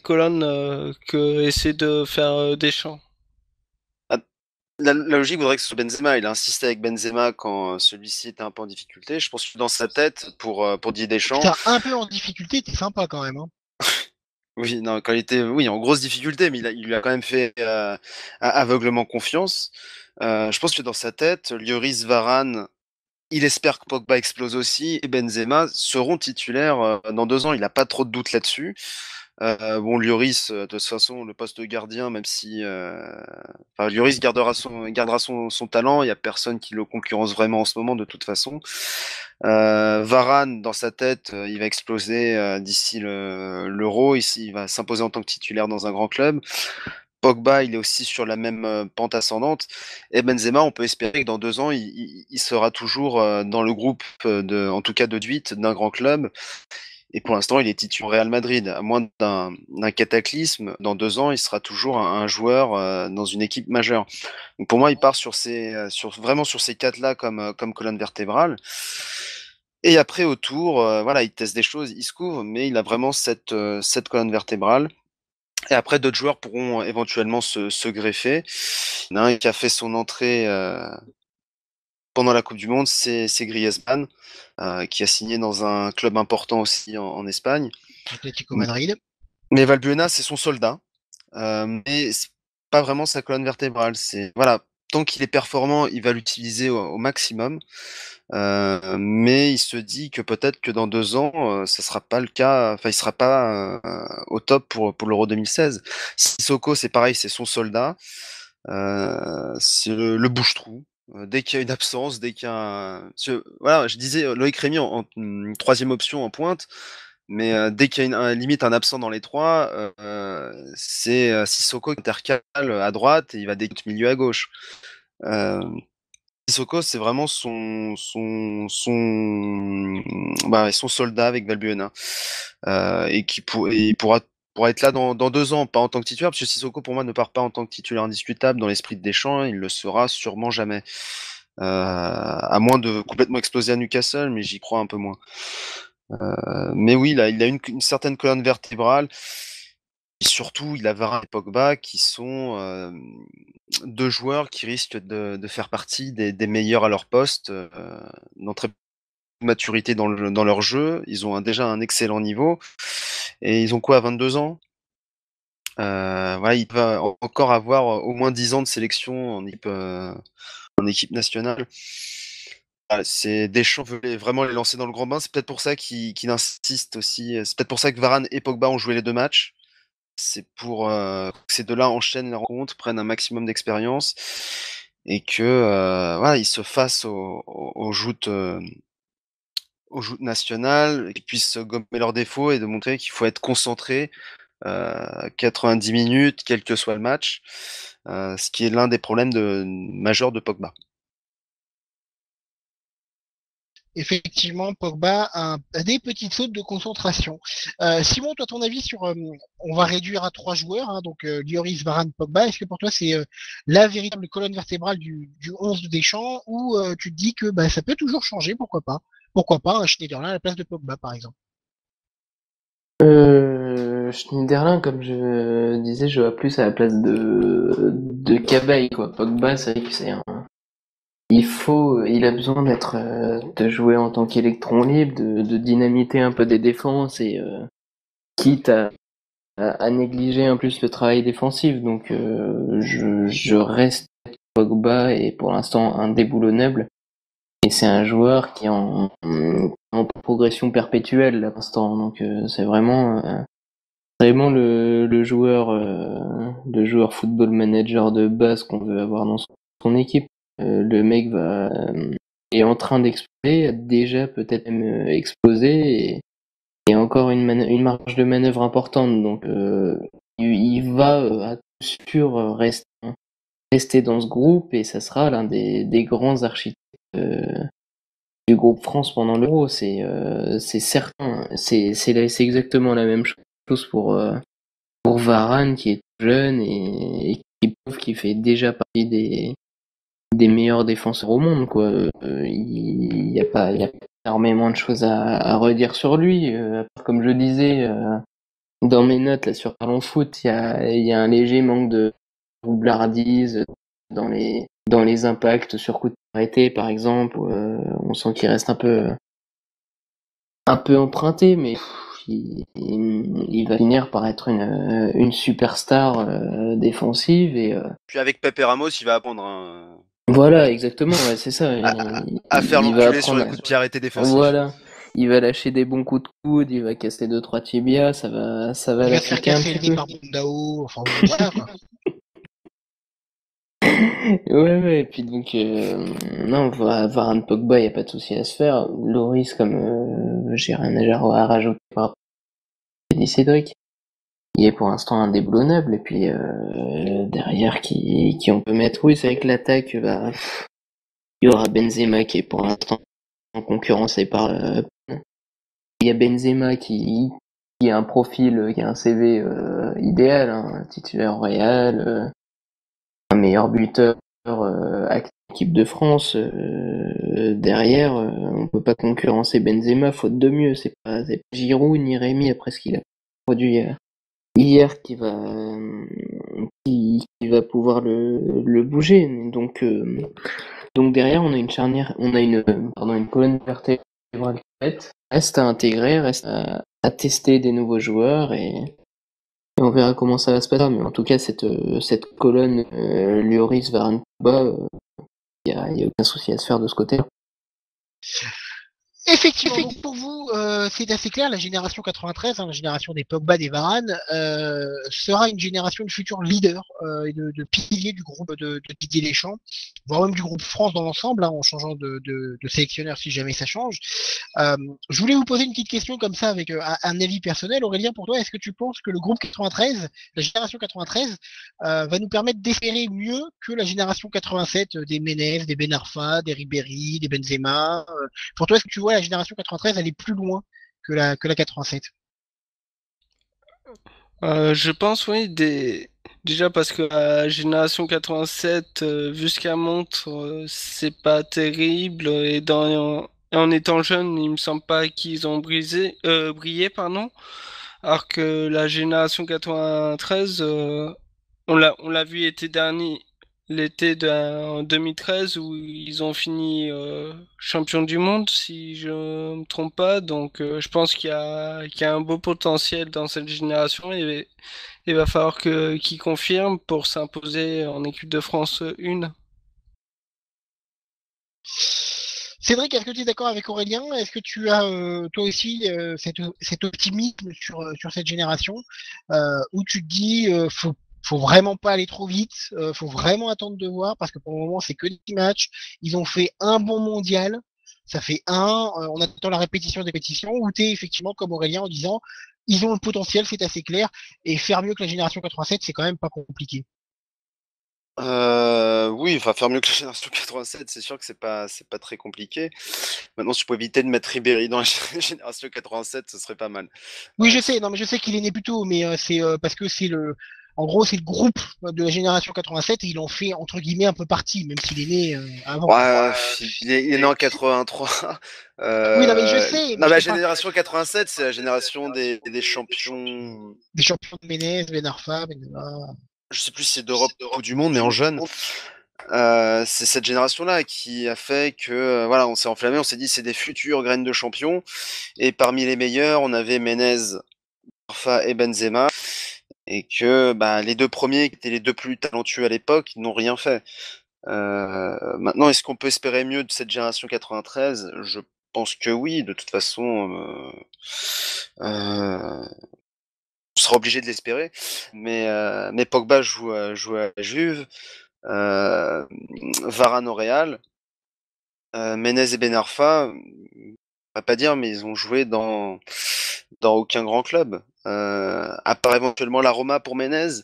colonnes que essaie de faire Deschamps. La logique voudrait que ce soit Benzema. Il a insisté avec Benzema quand celui-ci était un peu en difficulté. Je pense que dans sa tête, pour Didier Deschamps... Putain, un peu en difficulté, t'es sympa quand même. Hein. Oui, non, quand il était en grosse difficulté, mais il lui a quand même fait aveuglement confiance. Je pense que dans sa tête, Lloris, Varane Il espère que Pogba explose aussi et Benzema seront titulaires dans 2 ans. Il n'a pas trop de doute là-dessus. Bon, Lloris, de toute façon, le poste de gardien, même si Lloris gardera son talent, il n'y a personne qui le concurrence vraiment en ce moment, de toute façon. Varane, dans sa tête, il va exploser d'ici l'Euro. Ici, il va s'imposer en tant que titulaire dans un grand club. Pogba, il est aussi sur la même pente ascendante. Et Benzema, on peut espérer que dans 2 ans, il sera toujours dans le groupe, en tout cas de 8 d'un grand club. Et pour l'instant, il est titulaire au Real Madrid. À moins d'un cataclysme, dans 2 ans, il sera toujours un joueur dans une équipe majeure. Donc pour moi, il part vraiment sur ces quatre-là comme colonne vertébrale. Et après, autour, voilà, il teste des choses, il se couvre, mais il a vraiment cette colonne vertébrale. Et après, d'autres joueurs pourront éventuellement se greffer. Il y en a un qui a fait son entrée pendant la Coupe du Monde, c'est Griezmann, qui a signé dans un club important aussi en Espagne. Atlético Madrid. Mais Valbuena, c'est son soldat, mais c'est pas vraiment sa colonne vertébrale. Voilà, tant qu'il est performant, il va l'utiliser au maximum. Mais il se dit que peut-être que dans 2 ans, ça sera pas le cas. Enfin, il sera pas au top pour l'Euro 2016. Sissoko, c'est pareil, c'est son soldat. C'est le bouche-trou. Dès qu'il y a une absence, dès qu'il y a voilà, je disais Loïc Rémy en troisième option en pointe, mais dès qu'il y a limite un absent dans les trois, c'est Sissoko qui intercale à droite et il va découper milieu à gauche. Sissoko, c'est vraiment son soldat avec Valbuena, et il pourra être là dans 2 ans, pas en tant que titulaire, parce que Sissoko, pour moi, ne part pas en tant que titulaire indiscutable dans l'esprit de Deschamps, il le sera sûrement jamais. À moins de complètement exploser à Newcastle, mais j'y crois un peu moins. Mais oui, il a une certaine colonne vertébrale. Et surtout, il a Varane et Pogba qui sont 2 joueurs qui risquent de faire partie des meilleurs à leur poste, dans très peu de maturité dans leur jeu. Ils ont déjà un excellent niveau. Et ils ont quoi, 22 ans? Voilà, il peut encore avoir au moins 10 ans de sélection en équipe nationale. Voilà, Deschamps veut vraiment les lancer dans le grand bain. C'est peut-être pour ça qu'il insiste aussi. C'est peut-être pour ça que Varane et Pogba ont joué les 2 matchs. C'est pour que ces deux-là enchaînent les rencontres, prennent un maximum d'expérience et que voilà, ils se fassent aux joutes nationales, et qu'ils puissent gommer leurs défauts et de montrer qu'il faut être concentré 90 minutes, quel que soit le match, ce qui est l'un des problèmes majeurs de Pogba. Effectivement, Pogba a des petites fautes de concentration. Simon, toi, ton avis sur, on va réduire à 3 joueurs, hein, donc Lloris, Varane, Pogba. Est-ce que pour toi c'est la véritable colonne vertébrale du 11 de Deschamps, ou tu te dis que bah, ça peut toujours changer, pourquoi pas? Pourquoi pas un Schneiderlin à la place de Pogba, par exemple? Schneiderlin, comme je disais, je vois plus à la place de Cabaye, quoi. Pogba, c'est vrai que il a besoin de jouer en tant qu'électron libre, de dynamiter un peu des défenses et quitte à négliger un plus le travail défensif. Donc je reste avec Pogba et pour l'instant indéboulonnable. Et c'est un joueur qui est en progression perpétuelle là, pour l'instant. Donc c'est vraiment le joueur football manager de base qu'on veut avoir dans son équipe. Le mec est en train d'exploser, a déjà peut-être même explosé et encore une marge de manœuvre importante. Donc il va à coup sûr rester dans ce groupe et ça sera l'un des grands architectes du groupe France pendant l'Euro. C'est certain. C'est exactement la même chose pour Varane qui est jeune et qui fait déjà partie des meilleurs défenseurs au monde, quoi. Il y a pas énormément de choses à redire sur lui. Comme je disais dans mes notes là sur Parlons Foot, il y a un léger manque de roublardise dans les impacts sur coup de arrêté, par exemple. On sent qu'il reste un peu emprunté, mais il va finir par être une superstar défensive et Puis avec Pepe Ramos, il va apprendre. Hein. Voilà, exactement, ouais, c'est ça. À faire Il va l'enculé sur apprendre les coups de pied arrêtés défensifs. Voilà. Il va lâcher des bons coups de coude, il va casser 2-3 tibias, ça va Il va se faire l'appliquer un casser le petit nez peu. par Bondao, enfin voilà quoi. Ouais, et puis donc, non, Varane Pogba, y a pas de souci à se faire. Loris, comme j'ai rien à rajouter par rapport à ce qu'a dit Cédric. Il est pour l'instant indéboulonnable, et puis derrière, qui on peut mettre? Oui, c'est vrai que l'attaque, bah, il y aura Benzema qui est pour l'instant concurrencé par il y a Benzema qui a un profil, qui a un CV idéal, hein, titulaire au Real, un meilleur buteur avec l'équipe de France. Derrière, on peut pas concurrencer Benzema, faute de mieux. C'est pas Giroud ni Rémi après ce qu'il a produit hier qui va pouvoir le bouger. Donc derrière, on a une charnière, on a une colonne vertébrale qui reste à intégrer, reste à tester des nouveaux joueurs et on verra comment ça va se passer. Mais en tout cas, cette colonne Lloris, Varane, Pogba, y a aucun souci à se faire de ce côté-là. Effectivement, donc pour vous, c'est assez clair, la génération 93, la génération des Pogba, des Varane, sera une génération de futurs leaders et de piliers du groupe de Didier Deschamps, voire même du groupe France dans l'ensemble, en changeant de sélectionneur si jamais ça change. Je voulais vous poser une petite question comme ça avec un avis personnel. Aurélien, pour toi, est-ce que tu penses que le groupe 93, la génération 93, va nous permettre d'espérer mieux que la génération 87 des Menez, des Ben Arfa, des Ribéry, des Benzema pour toi, est-ce que tu vois la génération 93 aller plus loin que la 87? Je pense, oui, déjà parce que la génération 87, vu ce qu'elle montre, c'est pas terrible. Et en étant jeune, il me semble pas qu'ils ont brillé, pardon. Alors que la génération 93, on l'a vu en 2013 où ils ont fini champion du monde, si je me trompe pas. Donc je pense qu'il y a un beau potentiel dans cette génération et il va falloir qu'ils confirment pour s'imposer en équipe de France 1. Cédric, est-ce que tu es d'accord avec Aurélien? Est-ce que tu as toi aussi cet optimisme sur cette génération où tu te dis faut vraiment pas aller trop vite, faut vraiment attendre de voir parce que pour le moment c'est que 10 matchs. Ils ont fait un bon mondial, ça fait on attend la répétition des répétitions. Où t'es effectivement comme Aurélien en disant ils ont le potentiel, c'est assez clair et faire mieux que la génération 87 c'est quand même pas compliqué. Oui, enfin faire mieux que la génération 87, c'est sûr que c'est pas très compliqué. Maintenant, si je pouvais éviter de mettre Ribéry dans la génération 87, ce serait pas mal. Oui, je sais, non, mais je sais qu'il est né plus tôt, mais c'est parce que en gros, c'est le groupe de la génération 87 et il en fait entre guillemets un peu partie, même s'il est né avant. Ouais, il est né en 83. Oui, non, mais je sais, Non, mais je la te parle génération 87, c'est la génération des champions. des champions de Ménez, Ben Arfa, Benzema. Je sais plus si c'est d'Europe ou du monde, mais en jeune. C'est cette génération-là qui a fait que voilà, on s'est enflammé, on s'est dit c'est des futures graines de champions. Et parmi les meilleurs, on avait Menez, Arfa et Benzema. Et que bah, les deux premiers, qui étaient les deux plus talentueux à l'époque, ils n'ont rien fait. Maintenant, est-ce qu'on peut espérer mieux de cette génération 93? Je pense que oui. De toute façon, on sera obligé de l'espérer. Mais Pogba joue à la Juve, Varane au Real, Menez et Ben Arfa, on va pas dire, mais ils ont joué dans aucun grand club. À part éventuellement la Roma pour Menez,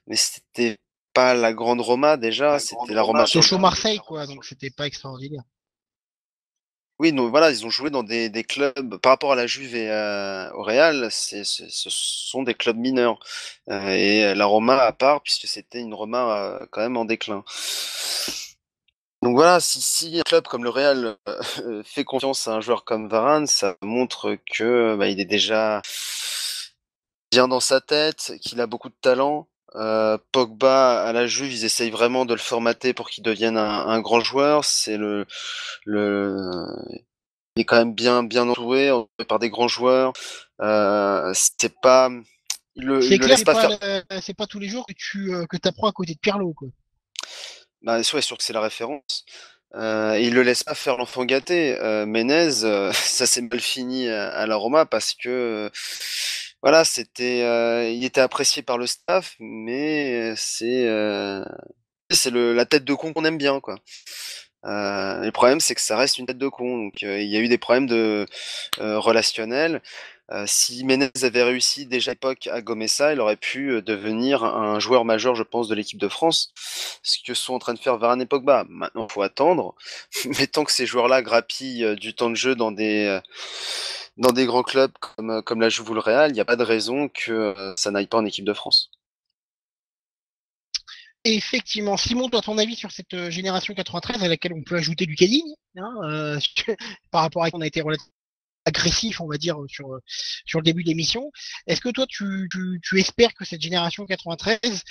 mais c'était pas la grande Roma déjà, c'était la Roma C'est sur chaud Marseille, quoi, donc c'était pas extraordinaire. Oui, donc voilà, ils ont joué dans des clubs par rapport à la Juve et au Real, ce sont des clubs mineurs. Et la Roma à part, puisque c'était une Roma quand même en déclin. Donc voilà, si un club comme le Real fait confiance à un joueur comme Varane, ça montre que bah, il est déjà bien dans sa tête, qu'il a beaucoup de talent. Pogba à la Juve, ils essayent vraiment de le formater pour qu'il devienne un grand joueur. Le, il est quand même bien entouré par des grands joueurs. C'est pas, il C'est le clair, laisse pas faire. c'est pas tous les jours que tu apprends à côté de Pirlo, quoi. Bah, sûr que c'est la référence. Il le laisse pas faire l'enfant gâté. Menez, ça s'est mal fini à la Roma parce que voilà, il était apprécié par le staff, mais c'est la tête de con qu'on aime bien, quoi. Le problème, c'est que ça reste une tête de con. Donc, il y a eu des problèmes relationnels. Si Menez avait réussi déjà à l'époque à gommer ça, il aurait pu devenir un joueur majeur, je pense, de l'équipe de France. Ce que sont en train de faire Varane et Pogba. Maintenant, il faut attendre. Mais tant que ces joueurs-là grappillent du temps de jeu dans des grands clubs comme la Juve ou le Real, il n'y a pas de raison que ça n'aille pas en équipe de France. Et effectivement, Simon, toi, ton avis sur cette génération 93 à laquelle on peut ajouter du Cadine, hein, par rapport à qu'on a été relativement agressif, on va dire, sur le début de l'émission. Est-ce que toi, tu espères que cette génération 93,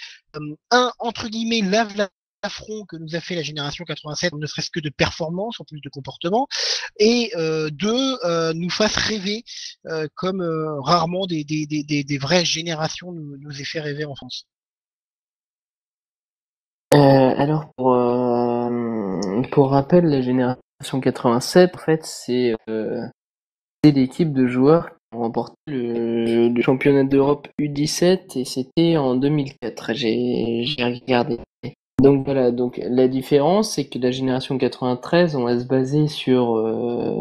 entre guillemets, lave l'affront que nous a fait la génération 87, ne serait-ce que de performance, en plus de comportement, et nous fasse rêver comme rarement des vraies générations nous aient fait rêver en France. Alors pour rappel, la génération 87, en fait, c'est l'équipe de joueurs qui ont remporté le championnat d'Europe U17 et c'était en 2004. J'ai regardé. Donc voilà, donc la différence, c'est que la génération 93, on va se baser sur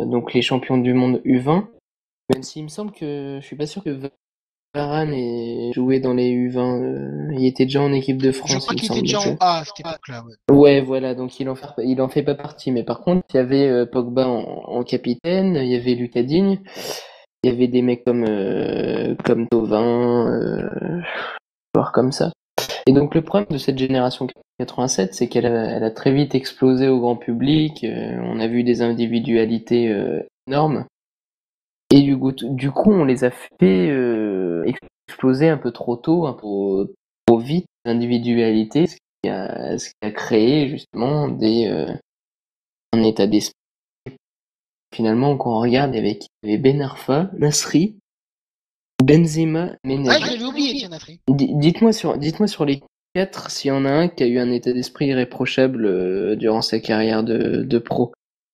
donc les champions du monde U20, même s'il me semble que je suis pas sûr que Varane ait joué dans les U20, il était déjà en équipe de France, je crois il me qu'il semble. était déjà en A à cette époque-là. Ouais, voilà, donc il en fait pas partie. Mais par contre, il y avait Pogba en capitaine, il y avait Lucas Digne, il y avait des mecs comme Thauvin, joueurs comme ça. Et donc le problème de cette génération 87, c'est elle a très vite explosé au grand public. On a vu des individualités énormes. Et du coup, on les a fait exploser un peu trop tôt, un peu trop vite, l'individualité, ce qui a créé justement un état d'esprit. Finalement, quand on regarde, il y avait Ben Arfa, Nasri, Benzema, Menez. Ah, je l'avais oublié, tiens, Nasri. Dites-moi sur les 4 s'il y en a un qui a eu un état d'esprit irréprochable durant sa carrière de pro.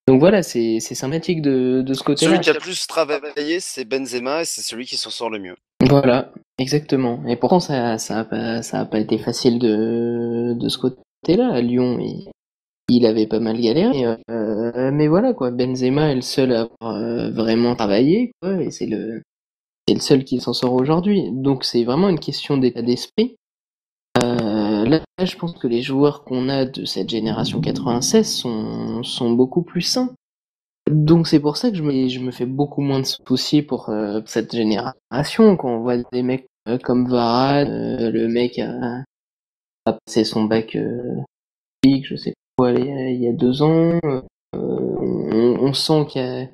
Donc voilà, c'est sympathique de ce côté-là. Celui qui a le plus travaillé, c'est Benzema et c'est celui qui s'en sort le mieux. Voilà, exactement. Et pourtant, ça a pas été facile de ce côté-là. À Lyon, il avait pas mal galéré. Mais voilà, quoi. Benzema est le seul à avoir vraiment travaillé, quoi. Et c'est le seul qui s'en sort aujourd'hui. Donc c'est vraiment une question d'état d'esprit. Là, je pense que les joueurs qu'on a de cette génération 96 sont beaucoup plus sains. Donc c'est pour ça que je me fais beaucoup moins de soucis pour cette génération. Quand on voit des mecs comme Varane, le mec a passé son bac je sais pas quoi, il y a 2 ans. On sent qu'il y a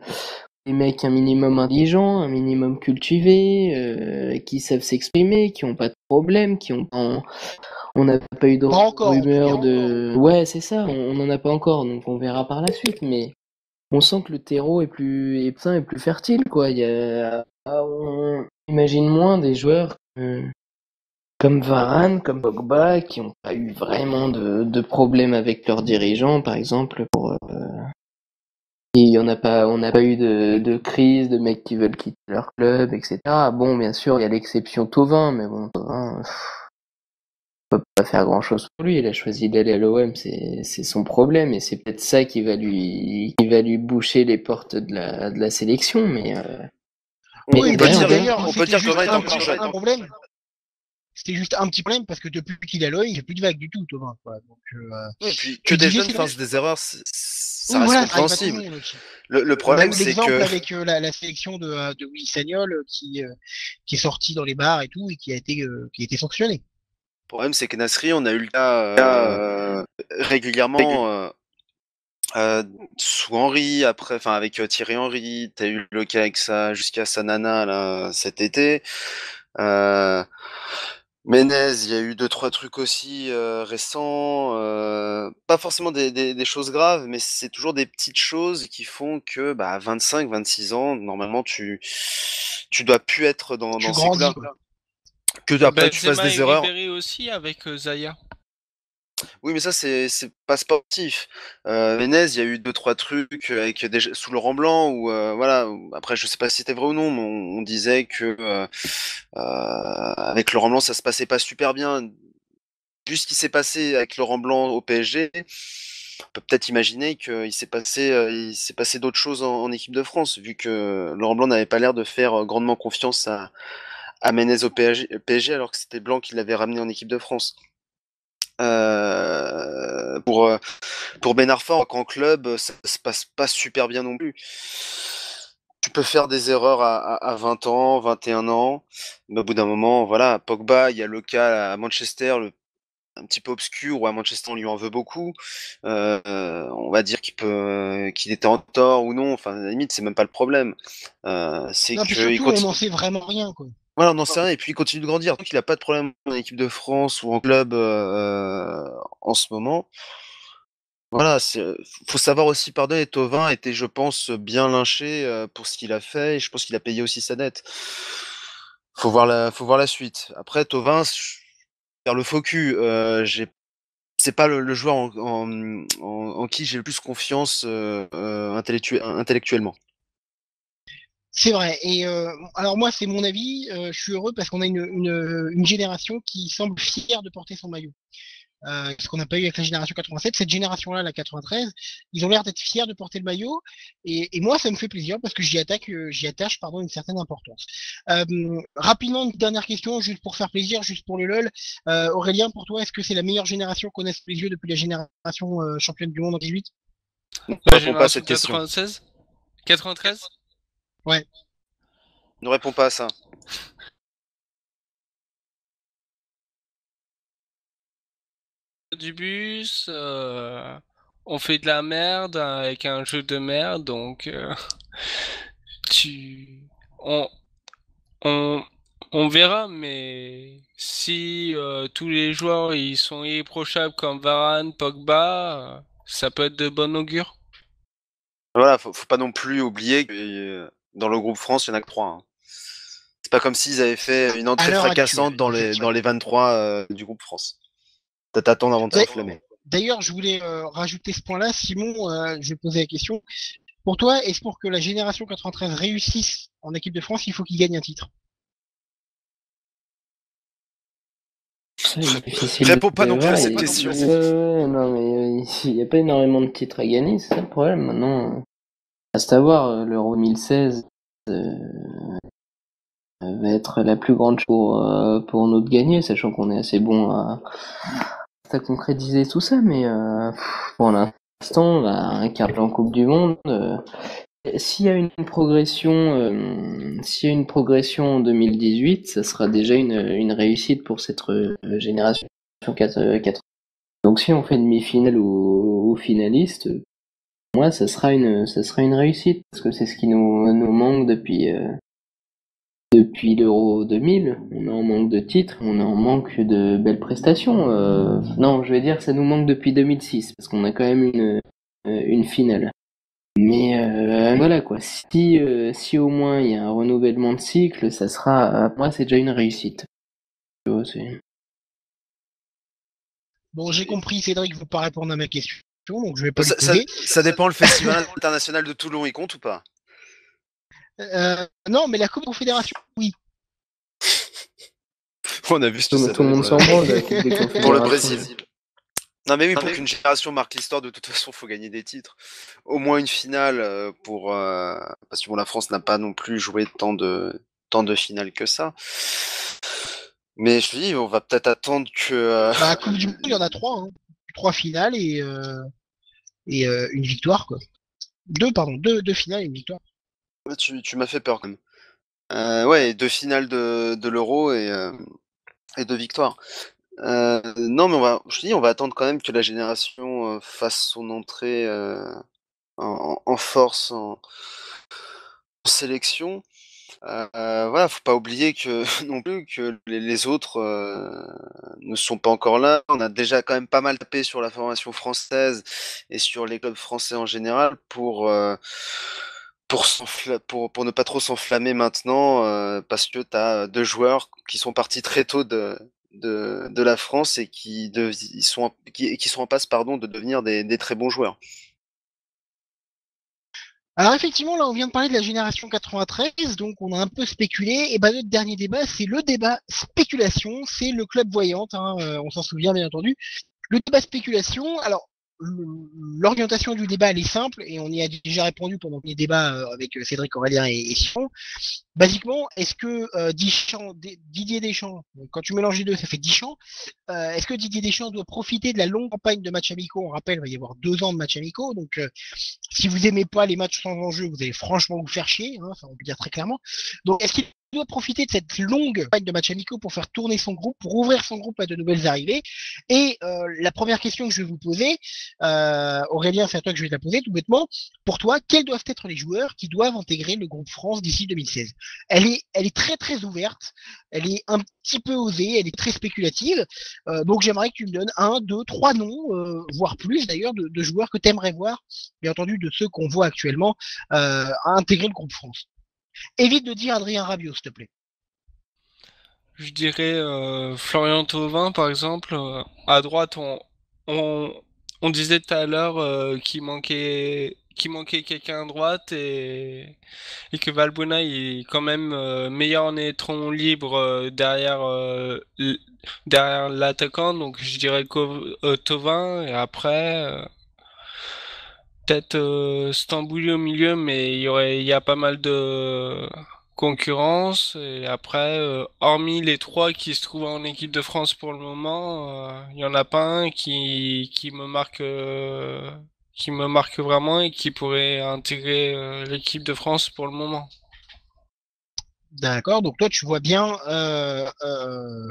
des mecs un minimum intelligents, un minimum cultivés, qui savent s'exprimer, qui ont pas de problème, on n'a pas eu de rumeurs de... Ouais, c'est ça, on n'en a pas encore, donc on verra par la suite, mais on sent que le terreau est plus sain et plus fertile, quoi. On imagine moins des joueurs comme Varane, comme Pogba, qui n'ont pas eu vraiment de problèmes avec leurs dirigeants, par exemple, on n'a pas eu de crise, de mecs qui veulent quitter leur club, etc. Bon, bien sûr, il y a l'exception Thauvin, mais bon, Thauvin, on peut pas faire grand chose pour lui. Il a choisi d'aller à l'OM, c'est son problème, et c'est peut-être ça qui va lui boucher les portes de la sélection, mais oui, on peut dire que un problème. C'était juste un petit problème parce que depuis qu'il a l'œil, il n'y a plus de vague du tout, Thomas. Quoi. Donc, et puis que des jeunes fassent des erreurs, ça reste compréhensible. Le problème, c'est l'exemple que avec la sélection de Willy Sagnol qui est sorti dans les bars et tout et qui a été sanctionné. Le problème, c'est que Nasri, on a eu le cas régulièrement sous Henry, après, enfin avec Thierry Henry, t'as eu le cas avec ça jusqu'à Sanana là cet été. Menez, il y a eu 2-3 trucs aussi récents, pas forcément des choses graves, mais c'est toujours des petites choses qui font que à 25-26 ans, normalement tu dois plus être dans ces coups-là. Que après tu fasses des erreurs. Ribéry aussi avec Zaya. Oui, mais ça, c'est pas sportif. Menez, il y a eu deux, trois trucs avec sous Laurent Blanc où, voilà. Après, je sais pas si c'était vrai ou non, mais on disait que avec Laurent Blanc, ça se passait pas super bien. Vu ce qui s'est passé avec Laurent Blanc au PSG, on peut peut-être imaginer il s'est passé d'autres choses en équipe de France, vu que Laurent Blanc n'avait pas l'air de faire grandement confiance à Menez au PSG, alors que c'était Blanc qui l'avait ramené en équipe de France. Euh, pour, euh, pour Ben Arfa, en tant que club, ça se passe pas super bien non plus. Tu peux faire des erreurs à 20 ans, 21 ans, mais au bout d'un moment, voilà, Pogba, il y a le cas à Manchester, un petit peu obscur, où à Manchester on lui en veut beaucoup. On va dire qu'il était en tort ou non, enfin, à la limite, c'est même pas le problème. C'est Non, puis qu'il surtout, on continue. n'en sait vraiment rien, quoi. Voilà, on n'en sait rien, et puis il continue de grandir. Donc il a pas de problème en équipe de France ou en club en ce moment. Voilà, faut savoir aussi pardonner. Thauvin était, je pense, bien lynché pour ce qu'il a fait, et je pense qu'il a payé aussi sa dette. Faut voir la suite. Après, Thauvin, faire le faux cul, c'est pas le joueur en qui j'ai le plus confiance intellectuellement. C'est vrai. Et alors moi, c'est mon avis. Je suis heureux parce qu'on a une génération qui semble fière de porter son maillot. Ce qu'on n'a pas eu avec la génération 87. Cette génération-là, la 93, ils ont l'air d'être fiers de porter le maillot. Et moi, ça me fait plaisir parce que j'y attache, pardon, une certaine importance. Rapidement, une dernière question, juste pour faire plaisir, juste pour le LOL. Aurélien, pour toi, est-ce que c'est la meilleure génération qu'on ait sous les yeux depuis la génération championne du monde en 18? Ne La réponds pas à génération cette question. 96? 93? Ouais. Ne réponds pas à ça. Du bus, on fait de la merde avec un jeu de merde, donc tu, on, on, on verra, mais si tous les joueurs ils sont irréprochables comme Varane, Pogba, ça peut être de bon augure. Voilà, faut pas non plus oublier que dans le groupe France, il y en a que 3. Hein. C'est pas comme s'ils avaient fait une À entrée l'heure fracassante actuelle, dans effectivement. les 23 du groupe France. T'attends avant de s'enflammer. D'ailleurs, je voulais rajouter ce point-là. Simon, je vais poser la question. Pour toi, est-ce pour que la génération 93 réussisse en équipe de France, il faut qu'il gagne un titre? C'est difficile de Réponds pas non plus à savoir. cette question. Non, mais il n'y a pas énormément de titres à gagner, c'est ça le problème. Maintenant, reste à voir. L'Euro 2016 va être la plus grande chose pour nous de gagner, sachant qu'on est assez bon à concrétiser tout ça. Mais pour l'instant, on va un quart en Coupe du Monde. S'il y a une progression, en 2018, ça sera déjà une réussite pour cette génération 4. Donc si on fait demi-finale ou finaliste, pour moi ça sera une réussite parce que c'est ce qui nous manque depuis l'Euro 2000. On est en manque de titres, on est en manque de belles prestations. Non, je vais dire ça nous manque depuis 2006 parce qu'on a quand même une finale. Mais voilà quoi, si au moins il y a un renouvellement de cycle, ça sera, pour moi c'est déjà une réussite. Tu vois, Bon, j'ai compris, Cédric veut pas répondre à ma question, donc je vais pas lui Ça, poser. ça dépend, le Festival international de Toulon, il compte ou pas? Non, mais la Coupe Confédération, oui. On a vu ce que ça tout le donne monde s'en branle de la Coupe des Confédérations. pour le Brésil. Non mais oui, pour qu'une génération marque l'histoire, de toute façon, faut gagner des titres. Au moins une finale parce que bon, la France n'a pas non plus joué tant de finales que ça. Mais je te dis, on va peut-être attendre que. Bah, la Coupe du Monde, il y en a 3, hein. 3 finales et une victoire, quoi. Deux finales et une victoire. Tu m'as fait peur quand même. Ouais, 2 finales de l'Euro et 2 victoires. Non, mais je te dis, on va attendre quand même que la génération fasse son entrée en force en sélection. Voilà, faut pas oublier que non plus que les autres ne sont pas encore là. On a déjà quand même pas mal tapé sur la formation française et sur les clubs français en général pour ne pas trop s'enflammer maintenant parce que tu as 2 joueurs qui sont partis très tôt de la France et qui sont en passe de devenir des très bons joueurs. Alors effectivement, là, on vient de parler de la génération 93, donc on a un peu spéculé. Et ben notre dernier débat, c'est le débat spéculation, c'est le club voyante, hein, on s'en souvient bien entendu. Le débat spéculation, alors l'orientation du débat elle est simple et on y a déjà répondu pendant les débats avec Cédric Aurélien et Simon. Basiquement, est-ce que Didier Deschamps, quand tu mélanges les deux, ça fait Deschamps, est-ce que Didier Deschamps doit profiter de la longue campagne de matchs amicaux? On rappelle, il va y avoir 2 ans de matchs amicaux, donc si vous aimez pas les matchs sans enjeu, vous allez franchement vous faire chier, hein, on peut dire très clairement. Donc est-ce qu'il doit profiter de cette longue campagne de matchs amicaux pour faire tourner son groupe, pour ouvrir son groupe à de nouvelles arrivées? Et la première question que je vais vous poser, Aurélien, c'est à toi que je vais te la poser tout bêtement. Pour toi, quels doivent être les joueurs qui doivent intégrer le groupe France d'ici 2016? Elle est très très ouverte, elle est un petit peu osée, elle est très spéculative. Donc j'aimerais que tu me donnes 1, 2, 3 noms, voire plus d'ailleurs, de joueurs que tu aimerais voir, bien entendu de ceux qu'on voit actuellement, à intégrer le groupe France. Évite de dire Adrien Rabiot, s'il te plaît. Je dirais Florian Thauvin, par exemple. À droite, on, on disait tout à l'heure qu'il manquait quelqu'un à droite et que Valbuena est quand même meilleur en électron libre derrière l'attaquant. Donc je dirais Thauvin et après peut-être Stambouli au milieu, mais il y a pas mal de concurrence. Et après, hormis les 3 qui se trouvent en équipe de France pour le moment, il y en a pas un qui me marque vraiment et qui pourrait intégrer l'équipe de France pour le moment. D'accord, donc toi tu vois bien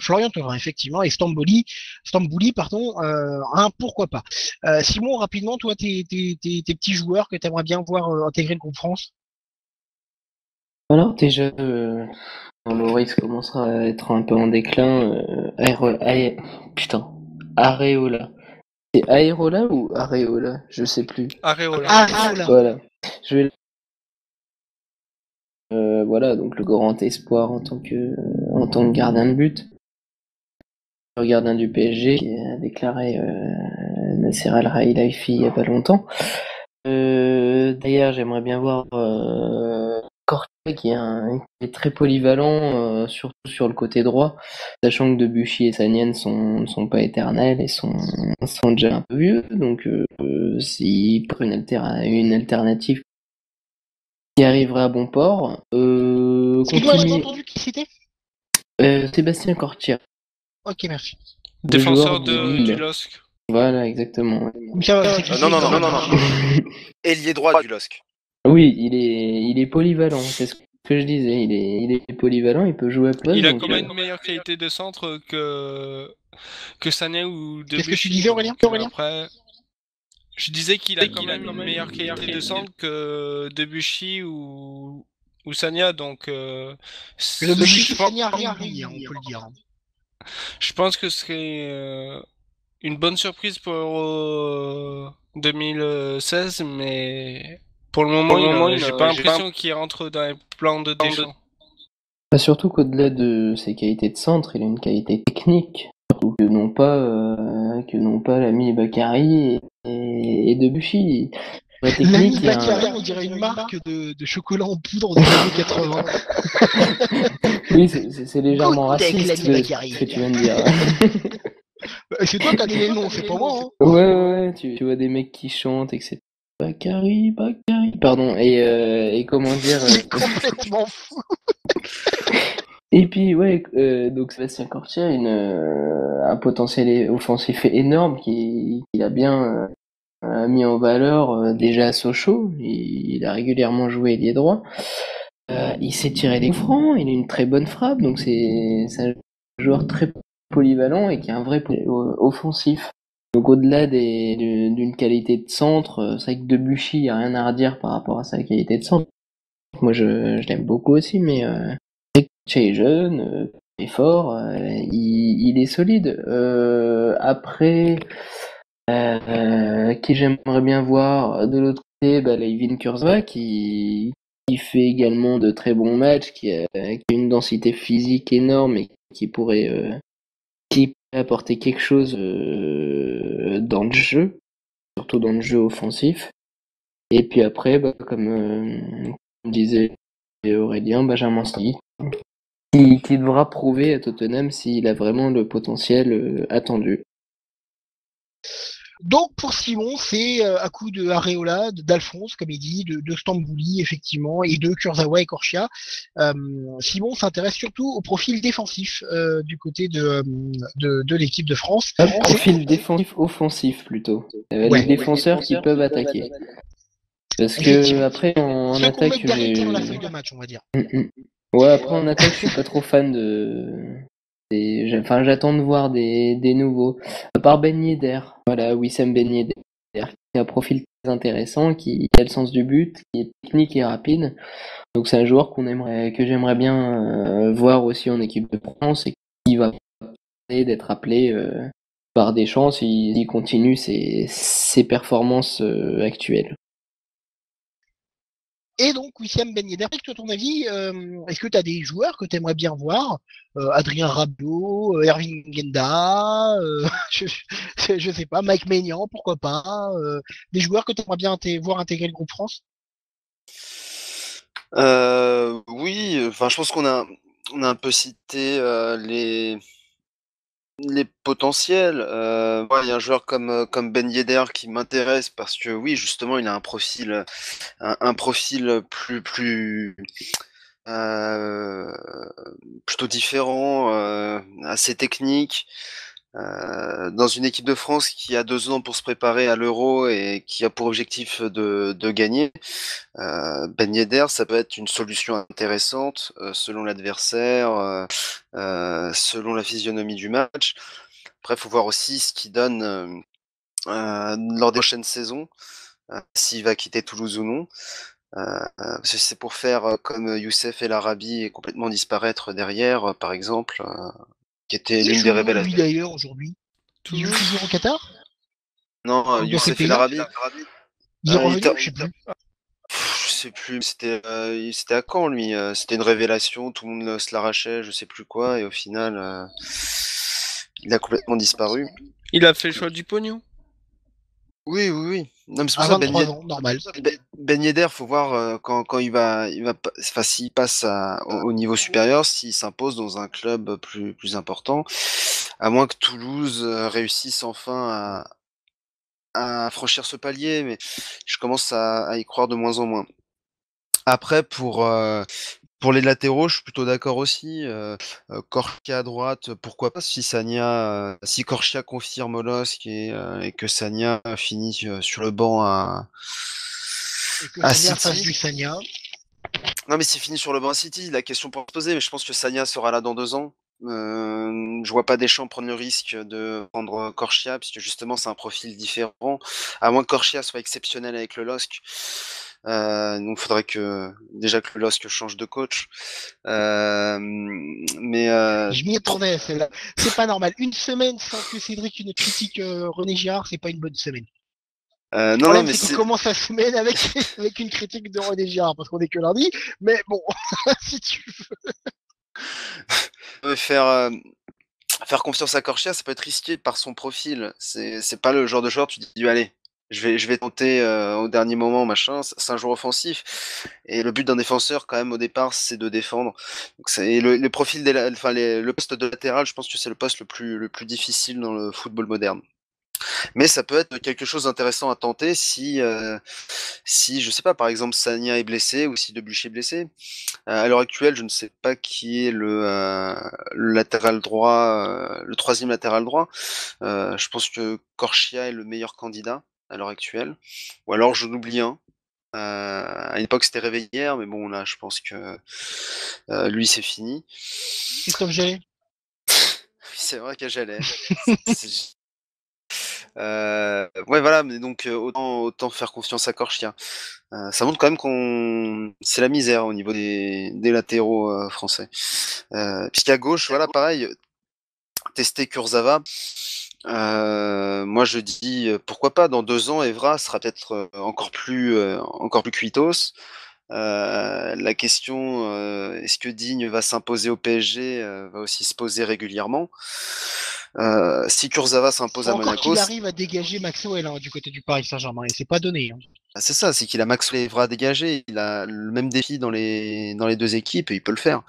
Florian Thauvin, effectivement, et Stambouli, pardon, pourquoi pas. Simon, rapidement, toi, tes petits joueurs que tu aimerais bien voir intégrer le groupe France? Alors déjà, quand Loris commencera à être un peu en déclin, putain, Areola. C'est Areola ou Areola? Je sais plus. Areola. Voilà. Je vais voilà, donc le grand espoir en tant que gardien de but. Le gardien du PSG qui a déclaré Nasser Al-Khelaifi il y a pas longtemps. D'ailleurs, j'aimerais bien voir Cortia qui est très polyvalent, surtout sur le côté droit, sachant que Debuchy et Sagnen sont pas éternels et sont déjà un peu vieux, donc s'il prend une alternative qui arriverait à bon port, Excuse-moi, j'ai pas entendu qui c'était? Sébastien Cortia. Ok, merci. Défenseur Lille. du LOSC. Voilà, exactement. Non. Ailier droit du LOSC. Oui, il est polyvalent, c'est ce que je disais. Il est polyvalent, il peut jouer à poste. Il a donc, quand même une meilleure qualité de centre que Sané ou Debuchy. Qu'est-ce que tu disais, Aurélien? Après, je disais qu'il a quand même une meilleure qualité de centre que Debuchy ou Sagna, donc Debuchy, Sagna, rien, on peut le dire. je pense que ce serait une bonne surprise pour 2016, mais pour le moment, j'ai pas l'impression qu'il rentre dans les plans de Deschamps. Bah, surtout qu'au-delà de ses qualités de centre, il a une qualité technique, surtout que n'ont pas l'ami Bakary et Debuchy. L'ami Bakary, on dirait une marque de chocolat en poudre des années 80. Oui, c'est légèrement raciste ce que tu viens de dire. C'est toi qui as donné le nom, c'est pas moi. Hein. Ouais, tu vois des mecs qui chantent, etc. Bakary. Pardon, et comment dire... complètement fou. Et puis, ouais, donc Sébastien Cortia a un potentiel offensif énorme qu'il a bien mis en valeur déjà à Sochaux. Il a régulièrement joué ailier droit. Il sait tirer des coups francs, il a une très bonne frappe, donc c'est un joueur très polyvalent et qui a un vrai offensif. Donc au-delà d'une qualité de centre, c'est vrai que Debuchy, il n'y a rien à redire par rapport à sa qualité de centre. Moi je l'aime beaucoup aussi, mais Cortia est jeune, il est fort, il est solide. Après, qui j'aimerais bien voir de l'autre côté, Layvin Kurzawa qui fait également de très bons matchs, qui a une densité physique énorme et qui pourrait qui peut apporter quelque chose dans le jeu, surtout dans le jeu offensif. Et puis après, comme disait Aurélien, Benjamin Mendy, qui devra prouver à Tottenham s'il a vraiment le potentiel attendu. Donc pour Simon, c'est à coup de Areola, d'Alphonse, comme il dit, de Stambouli, effectivement, et de Kurzawa et Korchia. Simon s'intéresse surtout au profil défensif du côté de l'équipe de France. Un profil défensif-offensif plutôt. Ouais. Les défenseurs qui peuvent attaquer. Parce que après en Ceux qu'on met attaque, derrière la feuille de match, on va dire. Ouais, après en attaque, je suis pas trop fan Enfin, j'attends de voir des nouveaux. À part Ben Yedder, voilà, Wissam Ben Yedder, qui a un profil très intéressant, qui a le sens du but, qui est technique et rapide. Donc c'est un joueur que j'aimerais bien voir aussi en équipe de France et qui va essayer d'être appelé par Deschamps s'il continue ses performances actuelles. Et donc, Wissam Ben Yedder, toi, ton avis, est-ce que tu as des joueurs que tu aimerais bien voir Adrien Rabiot, Erving Genda, je sais pas, Mike Maignan, pourquoi pas des joueurs que tu aimerais bien voir intégrer le groupe France? Oui, enfin, je pense qu'on a un peu cité les potentiels. Il y a un joueur comme Ben Yedder qui m'intéresse parce que oui, justement, il a un profil euh, plutôt différent, assez technique. Dans une équipe de France qui a 2 ans pour se préparer à l'Euro et qui a pour objectif de gagner, Ben Yedder, ça peut être une solution intéressante selon l'adversaire, selon la physionomie du match. Après, il faut voir aussi ce qu'il donne lors des prochaines saisons, s'il va quitter Toulouse ou non. Parce que c'est pour faire comme Youssef El Arabi et complètement disparaître derrière, par exemple, qui était l'une des révélations. Lui d'ailleurs aujourd'hui. Il joue toujours au Qatar? Non, Youssef El Arabi. Il est revenu, je sais plus. Je sais plus, c'était à Caen lui, c'était une révélation, tout le monde se l'arrachait, je sais plus quoi, et au final, il a complètement disparu. Il a fait le choix du pognon. Oui. Non, mais c'est pour À ça, 23 ans, normal. Ben Yedder, faut voir quand il va, enfin, s'il passe au niveau supérieur, s'il s'impose dans un club plus important, à moins que Toulouse réussisse enfin à franchir ce palier, mais je commence à y croire de moins en moins. Après, pour les latéraux, je suis plutôt d'accord aussi. Korchia à droite, pourquoi pas si Korchia confirme au LOSC et que Sagna finit sur le banc à Sagna fasse du Sagna. Non, mais s'il finit sur le banc à City, la question pour se poser, mais je pense que Sagna sera là dans 2 ans. Je vois pas Deschamps prendre le risque de prendre Korchia, puisque justement c'est un profil différent. À moins que Korchia soit exceptionnel avec le LOSC. Donc faudrait déjà que le LOSC change de coach. Je m'y attendais, celle-là. C'est pas normal. Une semaine sans que Cédric ne critique René Girard, c'est pas une bonne semaine. Le problème, c'est qu'on commence la semaine avec une critique de René Girard, parce qu'on est que lundi. Mais bon, si tu veux. Faire confiance à Korchia, ça peut être risqué par son profil. C'est pas le genre de joueur, tu dis, allez, je vais tenter au dernier moment, machin. C'est un joueur offensif. Et le but d'un défenseur, quand même, au départ, c'est de défendre. Donc, le profil le poste de latéral, je pense que c'est le poste le plus difficile dans le football moderne. Mais ça peut être quelque chose d'intéressant à tenter si, je sais pas, par exemple, Sagna est blessé ou si Debuchy est blessé. À l'heure actuelle, je ne sais pas qui est le latéral droit, le 3e latéral droit. Je pense que Korchia est le meilleur candidat à l'heure actuelle. Ou alors j'en oublie un. À l'époque, c'était Réveillère, mais bon, là, je pense que lui, c'est fini. Christophe Jallet. C'est vrai qu'il y a Jallet. Ouais, voilà, mais donc autant faire confiance à Korchia. Ça montre quand même c'est la misère au niveau des latéraux français. Puisqu'à gauche, voilà, pareil, tester Kurzawa. Moi, je dis pourquoi pas. Dans 2 ans, Evra sera peut-être encore plus cuitos. La question, est-ce que Digne va s'imposer au PSG, va aussi se poser régulièrement. Si Kurzawa s'impose à Encore Monaco, qu'il arrive à dégager Maxwell du côté du Paris Saint-Germain, et c'est pas donné. c'est ça, c'est qu'il a Maxwell Evra à dégager, il a le même défi dans les deux équipes et il peut le faire.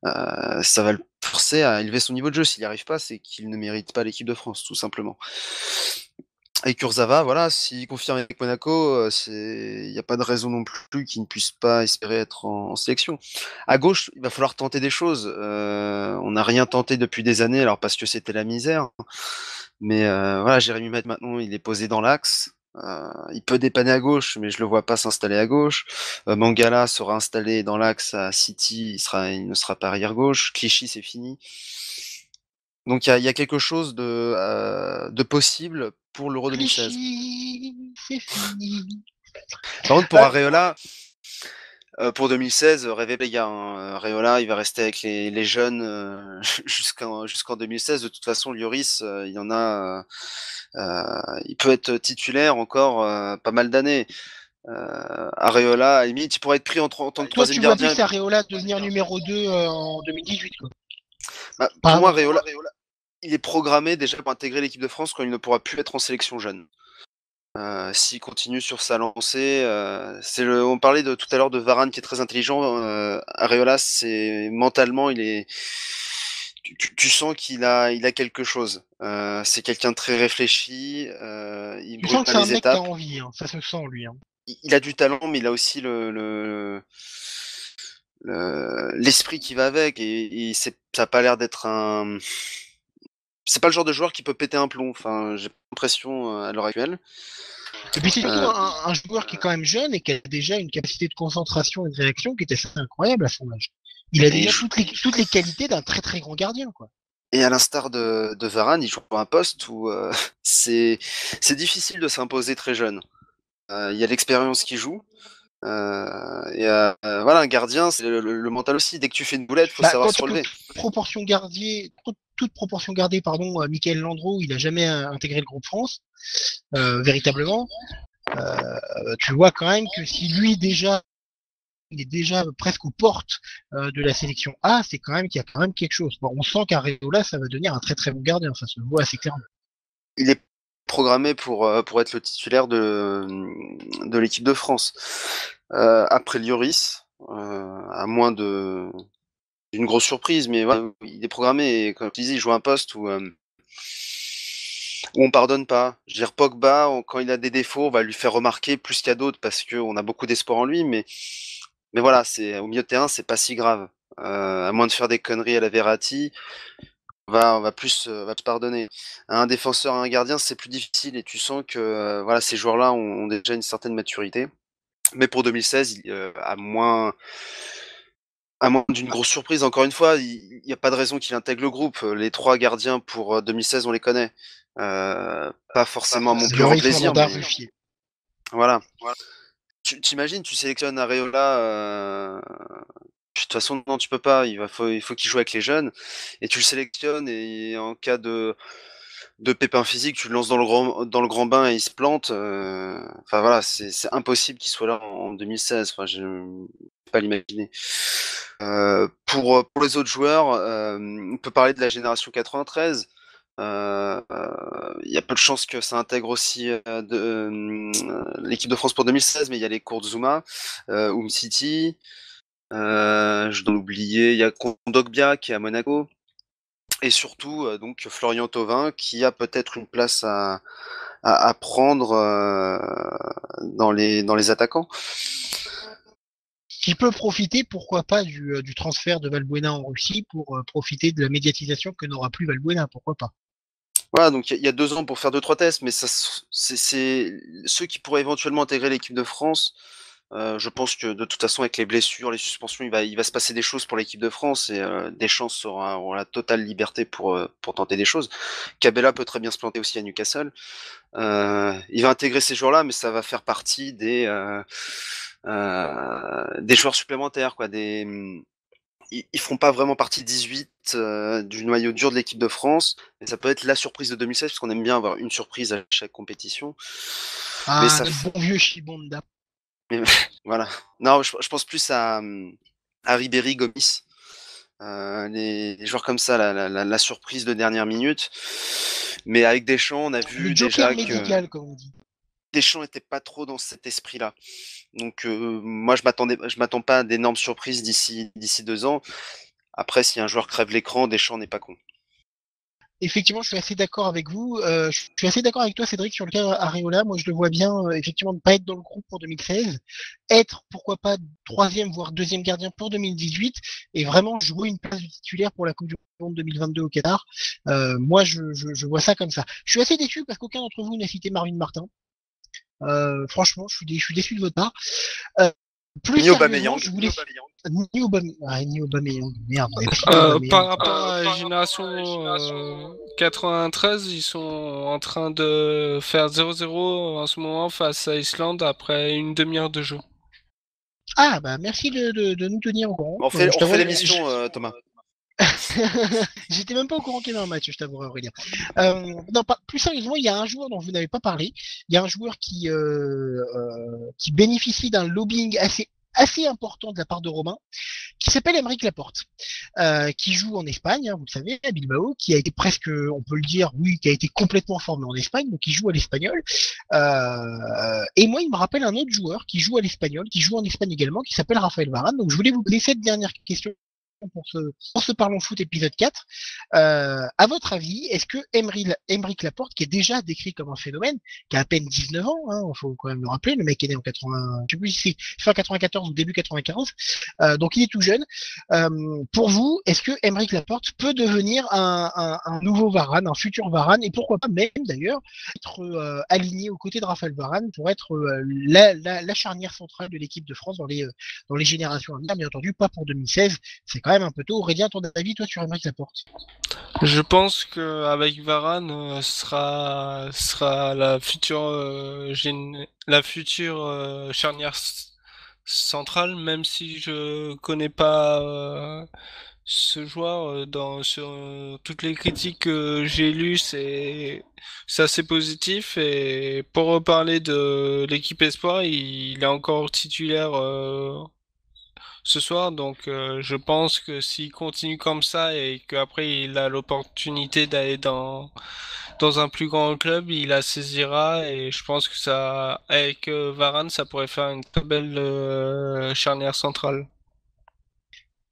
Ça va le forcer à élever son niveau de jeu. S'il n'y arrive pas, c'est qu'il ne mérite pas l'équipe de France, tout simplement. Et Kurzawa, voilà, s'il confirme avec Monaco, il n'y a pas de raison non plus qu'il ne puisse pas espérer être en sélection. À gauche, il va falloir tenter des choses. On n'a rien tenté depuis des années, alors parce que c'était la misère. Mais voilà, Jérémy Met maintenant, il est posé dans l'axe. Il peut dépanner à gauche, mais je le vois pas s'installer à gauche. Mangala sera installé dans l'axe à City, il ne sera pas arrière gauche. Clichy, c'est fini. Donc il y a quelque chose de possible pour l'Euro 2016. Clichy, c'est fini. Par contre, pour Areola, pour 2016, rêvez les gars. Areola, il va rester avec les jeunes jusqu'en 2016. De toute façon, Lloris, il y en a. Il peut être titulaire encore pas mal d'années. Areola, à la limite, il pourrait être pris en tant que Toi, troisième tu vois gardien. plus Areola devenir numéro 2 en 2018, quoi. Bah, pour moi, Areola, il est programmé déjà pour intégrer l'équipe de France quand il ne pourra plus être en sélection jeune. S'il continue sur sa lancée, on parlait tout à l'heure de Varane qui est très intelligent. Areola, mentalement, tu sens qu'il a quelque chose. C'est quelqu'un de très réfléchi. Il Tu brûle sens que pas c'est un les mec qui a étapes. envie, ça se sent lui. Il a du talent, mais il a aussi l'esprit qui va avec. Et ça a pas l'air d'être un. C'est pas le genre de joueur qui peut péter un plomb. Enfin, j'ai l'impression à l'heure actuelle. Et puis c'est surtout un joueur qui est quand même jeune et qui a déjà une capacité de concentration et de réaction qui est assez incroyable à son âge. Il a déjà toutes les qualités d'un très très grand gardien, quoi. Et à l'instar de Varane, il joue pour un poste où c'est difficile de s'imposer très jeune. Il y a l'expérience qui joue. Voilà, un gardien, c'est le mental aussi. Dès que tu fais une boulette, faut savoir se relever. Toute proportion gardée, pardon, Michael Landreau, il a jamais intégré le groupe France, véritablement. Tu vois quand même que si lui déjà, il est déjà presque aux portes de la sélection A, c'est quand même qu'il y a quand même quelque chose. Bon, on sent qu'Areola, ça va devenir un très très bon gardien, ça se voit assez clairement. Il est programmé pour être le titulaire de l'équipe de France. Après Lloris, à moins d'une grosse surprise, mais voilà, il est programmé et comme tu disais, il joue un poste où on pardonne pas. Je veux dire, Pogba, quand il a des défauts, on va lui faire remarquer plus qu'à d'autres parce qu'on a beaucoup d'espoir en lui, mais voilà, au milieu de terrain, c'est pas si grave. À moins de faire des conneries à la Verratti, on va plus pardonner. Un défenseur, un gardien, c'est plus difficile et tu sens que voilà, ces joueurs-là ont déjà une certaine maturité. Mais pour 2016, à moins d'une grosse surprise, encore une fois, il n'y a pas de raison qu'il intègre le groupe. Les 3 gardiens pour 2016, on les connaît. Pas forcément à mon plus grand plaisir. Mais... Voilà. Tu t'imagines, tu sélectionnes Areola. De toute façon, non, tu peux pas. Il faut qu'il joue avec les jeunes. Et tu le sélectionnes et en cas de pépin physique, tu le lances dans le grand bain et il se plante. Enfin voilà, c'est impossible qu'il soit là en 2016. Enfin, je ne peux pas l'imaginer. Pour les autres joueurs, on peut parler de la génération 93. Il y a peu de chances que ça intègre aussi l'équipe de France pour 2016, mais il y a les Kurtzuma, Umtiti, je dois l'oublier, il y a Kondogbia qui est à Monaco, et surtout donc Florian Thauvin qui a peut-être une place à prendre dans les attaquants. Qui peut profiter, pourquoi pas, du transfert de Valbuena en Russie pour profiter de la médiatisation que n'aura plus Valbuena, pourquoi pas. Voilà, donc il y a 2 ans pour faire 2-3 tests, mais c'est ceux qui pourraient éventuellement intégrer l'équipe de France. Je pense que de toute façon, avec les blessures, les suspensions, il va se passer des choses pour l'équipe de France et Deschamps aura la totale liberté pour tenter des choses. Cabella peut très bien se planter aussi à Newcastle. Il va intégrer ces joueurs-là, mais ça va faire partie des joueurs supplémentaires, quoi. Ils feront pas vraiment partie 18 du noyau dur de l'équipe de France, mais ça peut être la surprise de 2016, parce qu'on aime bien avoir une surprise à chaque compétition. Ah, mais notre bon vieux Chibonda. Mais voilà. Non, je pense plus à Ribéry, Gomis. Les joueurs comme ça, la surprise de dernière minute. Mais avec Deschamps, on a vu Le joker déjà que médical, comme on dit. Deschamps était pas trop dans cet esprit-là. Donc moi, je m'attends pas à d'énormes surprises d'ici 2 ans. Après, si un joueur crève l'écran, Deschamps n'est pas con. Effectivement, je suis assez d'accord avec vous. Je suis assez d'accord avec toi, Cédric, sur le cas Areola. Moi, je le vois bien, effectivement, ne pas être dans le groupe pour 2016, être, pourquoi pas, troisième, voire deuxième gardien pour 2018, et vraiment jouer une place de titulaire pour la Coupe du Monde 2022 au Qatar. Moi, je vois ça comme ça. Je suis assez déçu parce qu'aucun d'entre vous n'a cité Marvin Martin. Franchement, je suis déçu de votre part. Plus Ni sérieusement, Aubameyang. je voulais... Ni Aubameyang, merde. Par rapport à la génération 93, ils sont en train de faire 0-0 en ce moment face à Islande après une demi-heure de jeu. Ah, bah merci de nous tenir au courant. On fait l'émission, Thomas. J'étais même pas au courant qu'il y avait un match, je t'avouerai, Aurélien. Non, plus sérieusement, il y a un joueur dont vous n'avez pas parlé. Il y a un joueur qui bénéficie d'un lobbying assez important de la part de Romain, qui s'appelle Aymeric Laporte, qui joue en Espagne, hein, vous le savez, à Bilbao, qui a été presque, on peut le dire, oui, qui a été complètement formé en Espagne, donc qui joue à l'espagnol. Et moi, il me rappelle un autre joueur qui joue à l'espagnol, qui joue en Espagne également, qui s'appelle Raphaël Varane. Donc je voulais vous poser cette dernière question pour ce Parlons Foot épisode 4. À votre avis, est-ce que Aymeric Laporte, qui est déjà décrit comme un phénomène, qui a à peine 19 ans, hein, faut quand même le rappeler, le mec est né en 80, je sais plus si c'est fin 94 ou début 95, donc il est tout jeune. Pour vous, est-ce que Aymeric Laporte peut devenir un nouveau Varane, un futur Varane, et pourquoi pas même d'ailleurs être aligné aux côtés de Raphaël Varane pour être la charnière centrale de l'équipe de France dans les générations à venir, bien entendu, pas pour 2016, c'est quand même un peu tôt. Aurélien, ton avis, toi, sur Aymeric Laporte? Je pense qu'avec Varane sera la future charnière centrale, même si je connais pas ce joueur. Sur toutes les critiques que j'ai lues, c'est assez positif. Et pour reparler de l'équipe Espoir, il est encore titulaire ce soir, donc je pense que s'il continue comme ça et qu'après il a l'opportunité d'aller dans un plus grand club, il la saisira et je pense que ça, avec Varane, ça pourrait faire une très belle charnière centrale.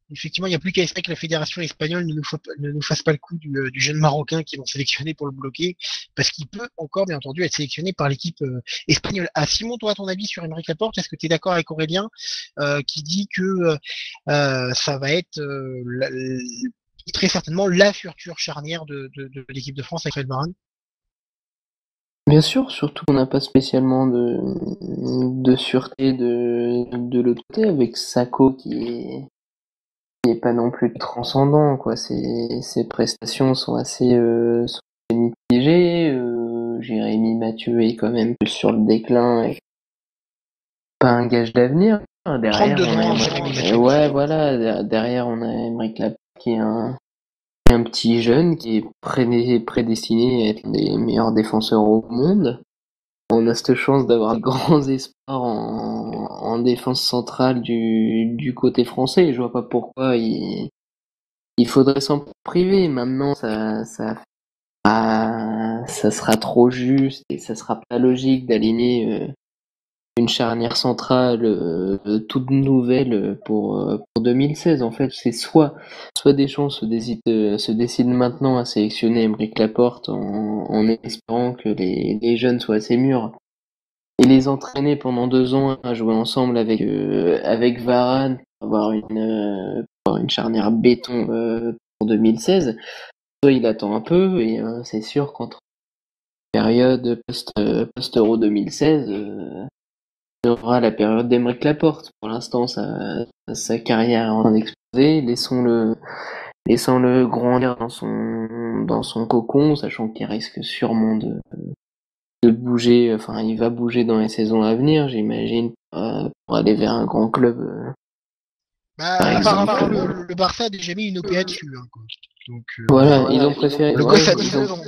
Effectivement, il n'y a plus qu'à espérer que la fédération espagnole ne nous fasse pas le coup du jeune Marocain qu'ils vont sélectionner pour le bloquer, parce qu'il peut encore, bien entendu, être sélectionné par l'équipe espagnole. Ah, Simon, toi, ton avis sur Aymeric Laporte, est-ce que tu es d'accord avec Aurélien qui dit que ça va être très certainement la future charnière de l'équipe de France avec Raphaël Varane? Bien sûr, surtout qu'on n'a pas spécialement de sûreté de l'autre côté, avec Sakho qui est pas non plus transcendant, quoi. Ses prestations sont assez mitigées. Jérémy Mathieu est quand même plus sur le déclin et pas un gage d'avenir. Derrière, 32 ans, Jérémy Mathieu. ouais, voilà. Derrière, on a Aymeric Laporte qui est un petit jeune qui est prédestiné à être les meilleurs défenseurs au monde. On a cette chance d'avoir de grands espoirs en défense centrale du côté français. Je vois pas pourquoi il faudrait s'en priver. Maintenant, ça sera trop juste et ça sera pas logique d'aligner une charnière centrale toute nouvelle pour 2016. En fait, c'est soit Deschamps se décide maintenant à sélectionner Aymeric Laporte en espérant que les jeunes soient assez mûrs et les entraîner pendant 2 ans à jouer ensemble avec Varane pour avoir une charnière béton pour 2016. Soit il attend un peu et c'est sûr qu'entre période post-Euro 2016, aura la période d'Aymeric Laporte. Pour l'instant, sa carrière est en train d'exploser. Laissons-le grandir dans son cocon, sachant qu'il risque sûrement de bouger. Enfin, il va bouger dans les saisons à venir, j'imagine, pour aller vers un grand club. Bah, Par exemple, apparemment, le Barça a déjà mis une OPA dessus. Hein, quoi. Donc, voilà, ils ont préféré. Le gosse a 19 ans.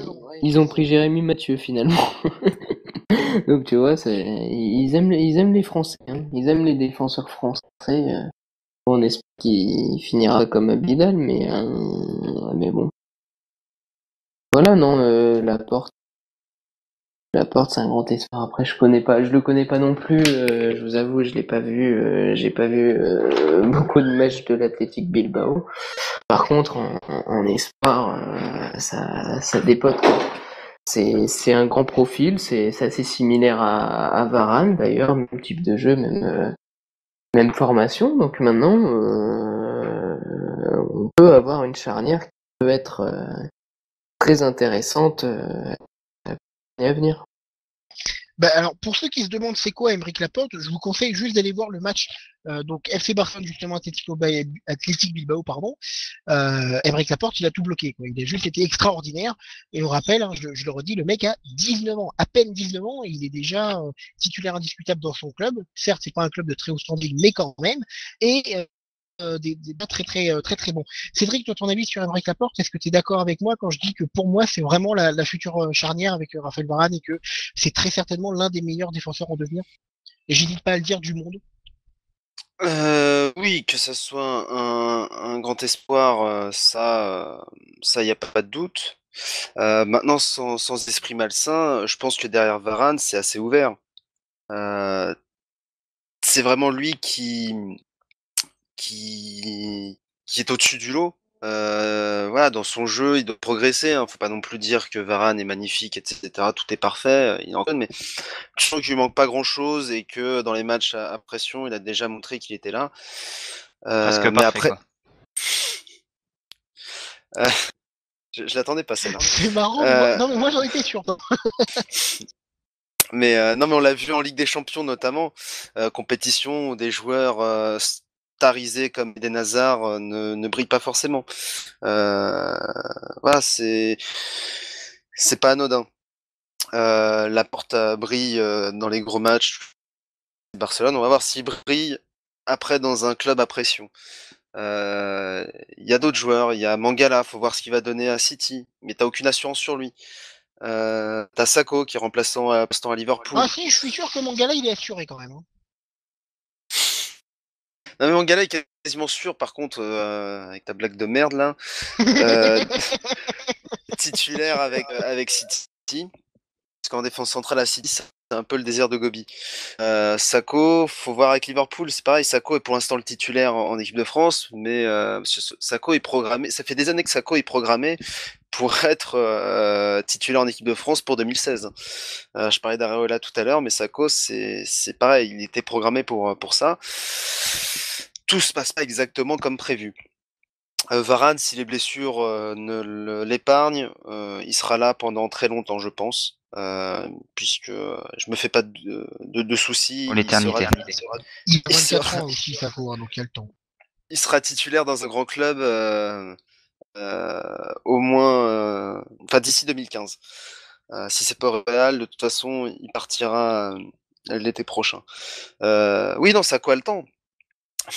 Ils ont pris Jérémy Mathieu finalement. Donc tu vois, ils aiment les Français, hein. Ils aiment les défenseurs français. On espère qu'il finira comme Abidal, mais bon. Voilà, non, Laporte, c'est un grand espoir. Après, je le connais pas non plus. Je vous avoue, je l'ai pas vu. J'ai pas vu beaucoup de matchs de l'Athletic Bilbao. Par contre, en espoir, ça dépote, quoi. C'est un grand profil. C'est assez similaire à Varane d'ailleurs, même type de jeu, même formation. Donc maintenant, on peut avoir une charnière qui peut être très intéressante à venir. Bah, alors, pour ceux qui se demandent c'est quoi Aymeric Laporte, je vous conseille juste d'aller voir le match donc FC Barcelone justement Athletic Bilbao pardon. Aymeric Laporte, il a tout bloqué, quoi. Il a juste été extraordinaire. Et on rappelle, hein, je le redis, le mec a 19 ans, à peine 19 ans, et il est déjà titulaire indiscutable dans son club. Certes, c'est pas un club de très haut standing, mais quand même. Et des bas très bons. Cédric, toi, ton avis sur Aymeric Laporte, est-ce que tu es d'accord avec moi quand je dis que pour moi, c'est vraiment la future charnière avec Raphaël Varane et que c'est très certainement l'un des meilleurs défenseurs en devenir? Et j'hésite pas à le dire du monde. Oui, que ça soit un grand espoir, ça y a pas de doute. Maintenant, sans esprit malsain, je pense que derrière Varane, c'est assez ouvert. C'est vraiment lui qui est au-dessus du lot. Voilà, dans son jeu, il doit progresser, hein. Faut pas non plus dire que Varane est magnifique, etc. Tout est parfait, il en donne, mais je sens qu'il lui manque pas grand-chose et que dans les matchs à pression, il a déjà montré qu'il était là. Presque Mais parfait, après, quoi. je l'attendais pas celle-là. C'est marrant, non mais moi j'en étais sûr. Mais non, mais on l'a vu en Ligue des Champions notamment, compétition où des joueurs starisés comme Eden Hazard ne brillent pas forcément. Voilà, c'est pas anodin. Laporte brille dans les gros matchs de Barcelone. On va voir s'il brille après dans un club à pression. Il y a d'autres joueurs, il y a Mangala, faut voir ce qu'il va donner à City, mais t'as aucune assurance sur lui. T'as Sakho qui est remplaçant à Liverpool. Ah si, je suis sûr que mon gars là, il est assuré quand même. Hein. Non mais Mangala est quasiment sûr, par contre, avec ta blague de merde là, euh, titulaire avec City, parce qu'en défense centrale à City, c'est un peu le désert de Gobi. Sakho, faut voir avec Liverpool, c'est pareil, Sakho est pour l'instant le titulaire en équipe de France, mais Sakho est programmé, ça fait des années que Sakho est programmé pour être titulaire en équipe de France pour 2016. Je parlais d'Areola tout à l'heure, mais Sakho, c'est pareil, il était programmé pour ça. Tout se passe pas exactement comme prévu. Varane, si les blessures ne l'épargnent, il sera là pendant très longtemps, je pense. Puisque je me fais pas de soucis. Pour l'éternité. Il a 24 ans aussi, ça faut, donc il y a le temps. Il sera titulaire dans un grand club au moins, enfin d'ici 2015. Si c'est pas Real, de toute façon, il partira l'été prochain. Oui, non, ça a quoi le temps.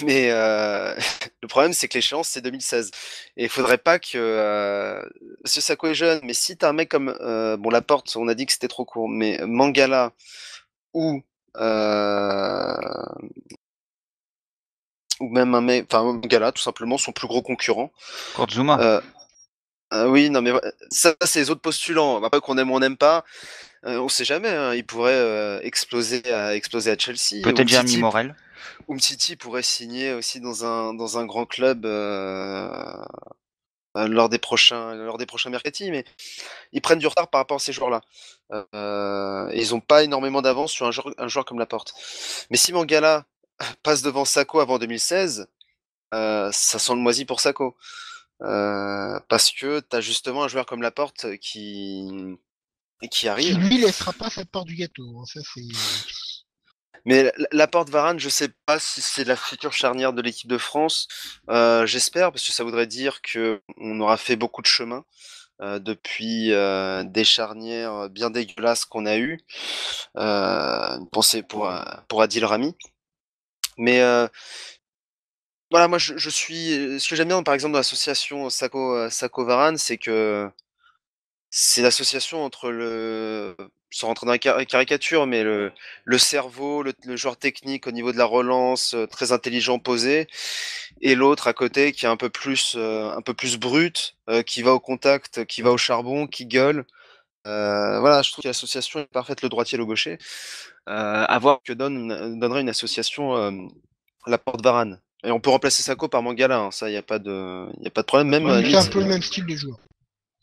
Mais le problème, c'est que l'échéance, c'est 2016. Et il faudrait pas que... ce Sakho est jeune, mais si t'as un mec comme... bon, Laporte, on a dit que c'était trop court, mais Mangala ou même un mec... Enfin, Mangala, tout simplement, son plus gros concurrent. Kurzuma. Oui, non, mais ça, c'est les autres postulants. Pas qu'on aime ou on n'aime pas. On sait jamais, hein, il pourrait exploser à Chelsea. Peut-être Jeremy Morel. Umtiti pourrait signer aussi dans un grand club lors des prochains mercati, mais ils prennent du retard par rapport à ces joueurs-là. Et ils n'ont pas énormément d'avance sur un joueur comme Laporte. Mais si Mangala passe devant Sakho avant 2016, ça sent le moisi pour Sakho. Parce que tu as justement un joueur comme Laporte qui arrive. Qui lui laissera pas cette part du gâteau. Hein. Ça, c'est... Mais Laporte Varane, je sais pas si c'est la future charnière de l'équipe de France. J'espère, parce que ça voudrait dire que on aura fait beaucoup de chemin depuis des charnières bien dégueulasses qu'on a eues. Pensez pour Adil Rami. Mais voilà, moi je suis. Ce que j'aime bien, par exemple, dans l'association Sakho Varane, c'est que c'est l'association entre sans rentrer dans la caricature, mais le cerveau, le joueur technique au niveau de la relance, très intelligent, posé, et l'autre à côté qui est un peu plus brut, qui va au contact, qui va au charbon, qui gueule. Voilà, je trouve que l'association est parfaite, le droitier, le gaucher. À voir que donnerait une association Laporte-Varane. Et on peut remplacer Sakho par Mangala, hein, ça, il n'y a pas de problème. Même, Ouais, c'est un limite, peu le même style de joueur.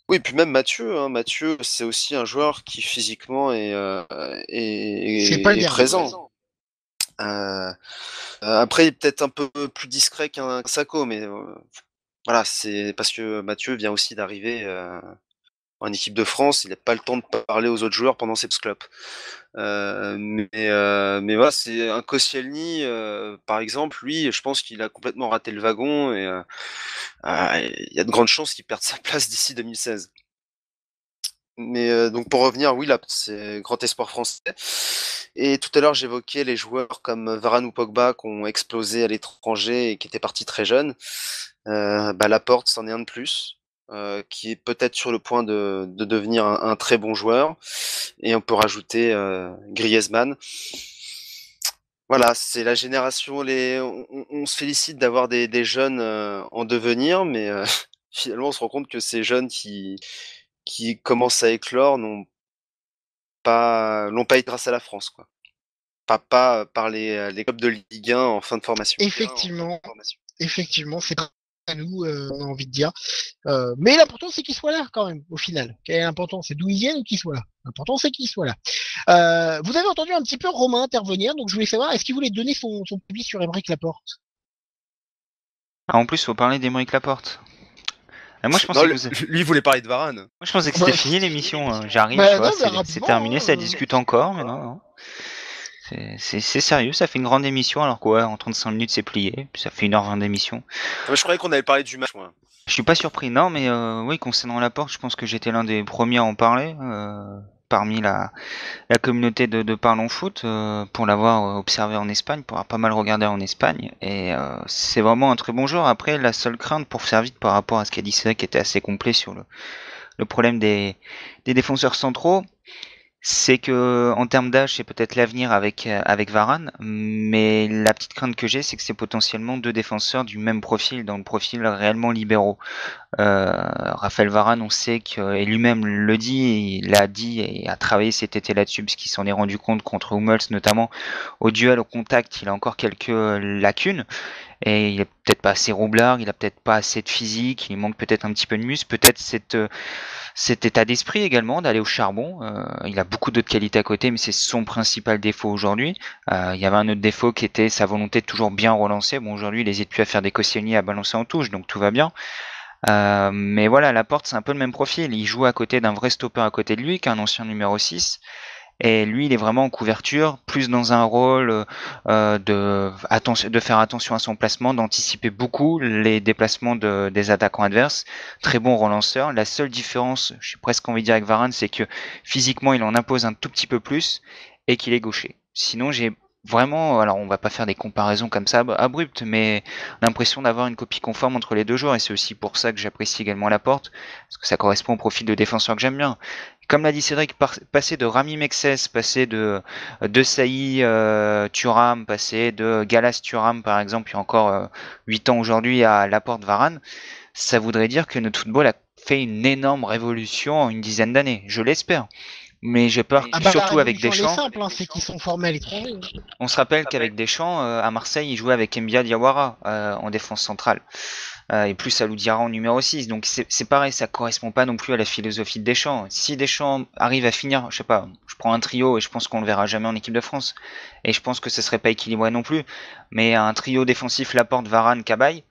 oui, puis même Mathieu, hein, Mathieu, c'est aussi un joueur qui physiquement est C'est pas le dernier. présent. Après, il est peut-être un peu plus discret qu'un Sakho, mais voilà, c'est parce que Mathieu vient aussi d'arriver en équipe de France, il n'a pas le temps de parler aux autres joueurs pendant ses clubs. Mais voilà, c'est un Koscielny, par exemple, lui, je pense qu'il a complètement raté le wagon et il y a de grandes chances qu'il perde sa place d'ici 2016. Mais donc pour revenir, oui, là, c'est grand espoir français. Et tout à l'heure, j'évoquais les joueurs comme Varane ou Pogba qui ont explosé à l'étranger et qui étaient partis très jeunes. Laporte, c'en est un de plus. Qui est peut-être sur le point de devenir un très bon joueur. Et on peut rajouter Griezmann. Voilà, c'est la génération. On se félicite d'avoir des jeunes en devenir, mais finalement, on se rend compte que ces jeunes qui commencent à éclore n'ont pas été grâce à la France, quoi. Pas par les clubs de Ligue 1 en fin de formation. Effectivement, c'est pas à nous, on a envie de dire. Mais l'important, c'est qu'il soit là, quand même, au final. Quel est l'important? C'est d'où il vient ou qu'il soit là. L'important, c'est qu'il soit là. Vous avez entendu un petit peu Romain intervenir, donc je voulais savoir, est-ce qu'il voulait donner son avis sur Aymeric Laporte? En plus, faut parler d'Aymeric Laporte. Moi, je pensais que lui, il voulait parler de Varane. Moi, je pensais que c'était fini l'émission. J'arrive, c'est terminé, ça discute encore, mais non. C'est sérieux, ça fait une grande émission, alors quoi, en 35 minutes, c'est plié. Ça fait 1h20 d'émission. Je croyais qu'on avait parlé du match, moi. Je suis pas surpris, non, mais oui, concernant Laporte, je pense que j'étais l'un des premiers à en parler. Parmi la communauté de Parlons Foot, pour l'avoir observé en Espagne, pour avoir pas mal regardé en Espagne, et c'est vraiment un très bon joueur. Après, la seule crainte, pour faire vite par rapport à ce qu'a dit Cédric, qui était assez complet sur le problème des défenseurs centraux, c'est que en termes d'âge, c'est peut-être l'avenir avec Varane, mais la petite crainte que j'ai, c'est que c'est potentiellement deux défenseurs du même profil, dans le profil réellement libéraux. Raphaël Varane, on sait que, et lui-même le dit, il l'a dit et a travaillé cet été là-dessus, parce qu'il s'en est rendu compte contre Hummels, notamment au duel au contact, il a encore quelques lacunes. Et il est peut-être pas assez roublard, il a peut-être pas assez de physique, il manque peut-être un petit peu de muscle, peut-être cet état d'esprit également d'aller au charbon. Il a beaucoup d'autres qualités à côté, mais c'est son principal défaut aujourd'hui. Il y avait un autre défaut qui était sa volonté de toujours bien relancer. Bon, aujourd'hui, il n'hésite plus à faire des Koscielny à balancer en touche, donc tout va bien. Mais voilà, Laporte, c'est un peu le même profil. Il joue à côté d'un vrai stopper à côté de lui, qu'un ancien numéro 6. Et lui, il est vraiment en couverture, plus dans un rôle de faire attention à son placement, d'anticiper beaucoup les déplacements des attaquants adverses. Très bon relanceur. La seule différence, je suis presque envie de dire avec Varane, c'est que physiquement, il en impose un tout petit peu plus et qu'il est gaucher. Sinon, j'ai vraiment, alors on va pas faire des comparaisons comme ça abruptes, mais l'impression d'avoir une copie conforme entre les deux joueurs, et c'est aussi pour ça que j'apprécie également Laporte, parce que ça correspond au profil de défenseur que j'aime bien. Comme l'a dit Cédric, passer de Rami Mexes, passer de Saï Thuram, passer de Galas Thuram par exemple, il y a encore 8 ans aujourd'hui, à Laporte Varane, ça voudrait dire que notre football a fait une énorme révolution en une dizaine d'années, je l'espère. Mais j'ai peur, surtout avec Deschamps. Simple, c'est qu'ils sont formés à l'étranger. On se rappelle qu'avec Deschamps, à Marseille, il jouait avec Mbia Diawara en défense centrale. Et plus Alou Diarra en numéro 6. Donc c'est pareil, ça correspond pas non plus à la philosophie de Deschamps. Si Deschamps arrive à finir, je sais pas, je prends un trio et je pense qu'on le verra jamais en équipe de France. Et je pense que ce serait pas équilibré non plus. Mais un trio défensif Laporte, Varane, Cabaye,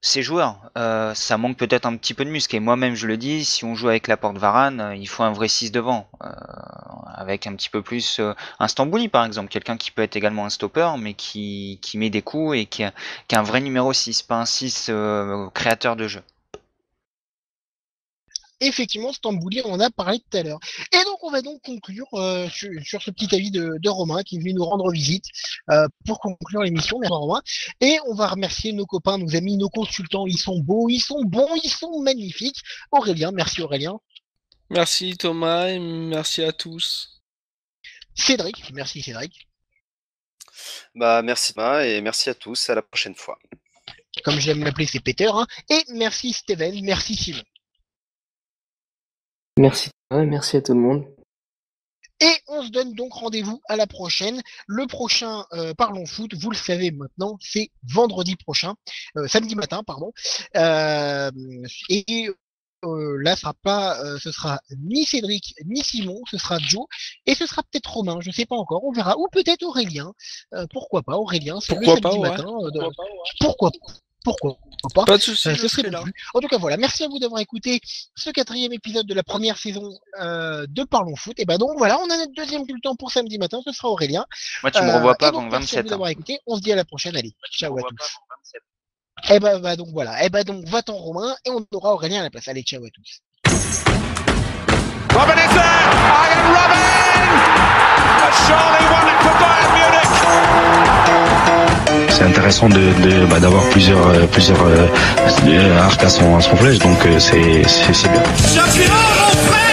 ces joueurs, ça manque peut-être un petit peu de muscle. Et moi-même, je le dis, si on joue avec Laporte Varane, il faut un vrai 6 devant. Avec un petit peu plus un Stambouli, par exemple. Quelqu'un qui peut être également un stopper, mais qui met des coups et qui a un vrai numéro 6, pas un 6 créateur de jeu. Effectivement, Stambouli, on en a parlé tout à l'heure. Et donc, on va donc conclure sur ce petit avis de Romain qui est venu nous rendre visite pour conclure l'émission. Merci Romain. Et on va remercier nos copains, nos amis, nos consultants. Ils sont beaux, ils sont bons, ils sont magnifiques. Aurélien, merci Aurélien. Merci Thomas et merci à tous. Cédric, merci Cédric. Merci Thomas et merci à tous. À la prochaine fois. Comme j'aime l'appeler, c'est Peter. Hein. Et merci Steven, merci Simon. Merci, merci à tout le monde. Et on se donne donc rendez-vous à la prochaine. Le prochain Parlons Foot, vous le savez maintenant, c'est vendredi prochain, samedi matin, pardon. Là, ce sera ni Cédric ni Simon, ce sera Joe et ce sera peut-être Romain, je sais pas encore, on verra, ou peut-être Aurélien. Pourquoi pas Aurélien, c'est le samedi matin. Pourquoi pas. Pas de soucis, ce serait plus. En tout cas, voilà. Merci à vous d'avoir écouté ce 4e épisode de la première saison de Parlons Foot. Et ben donc voilà, on a notre deuxième bulletin pour samedi matin. Ce sera Aurélien. Moi, tu me revois pas avant Merci à 27 vous ans. d'avoir écouté. On se dit à la prochaine. Allez, ciao à tous. Et bah donc voilà. Et bah donc va-t'en Romain et on aura Aurélien à la place. Allez, ciao à tous. Robin is there! Iron Robin! A surely wonderful Bayern Munich! C'est intéressant d'avoir plusieurs arcs à son flèche, donc c'est bien. Champion, mon frère!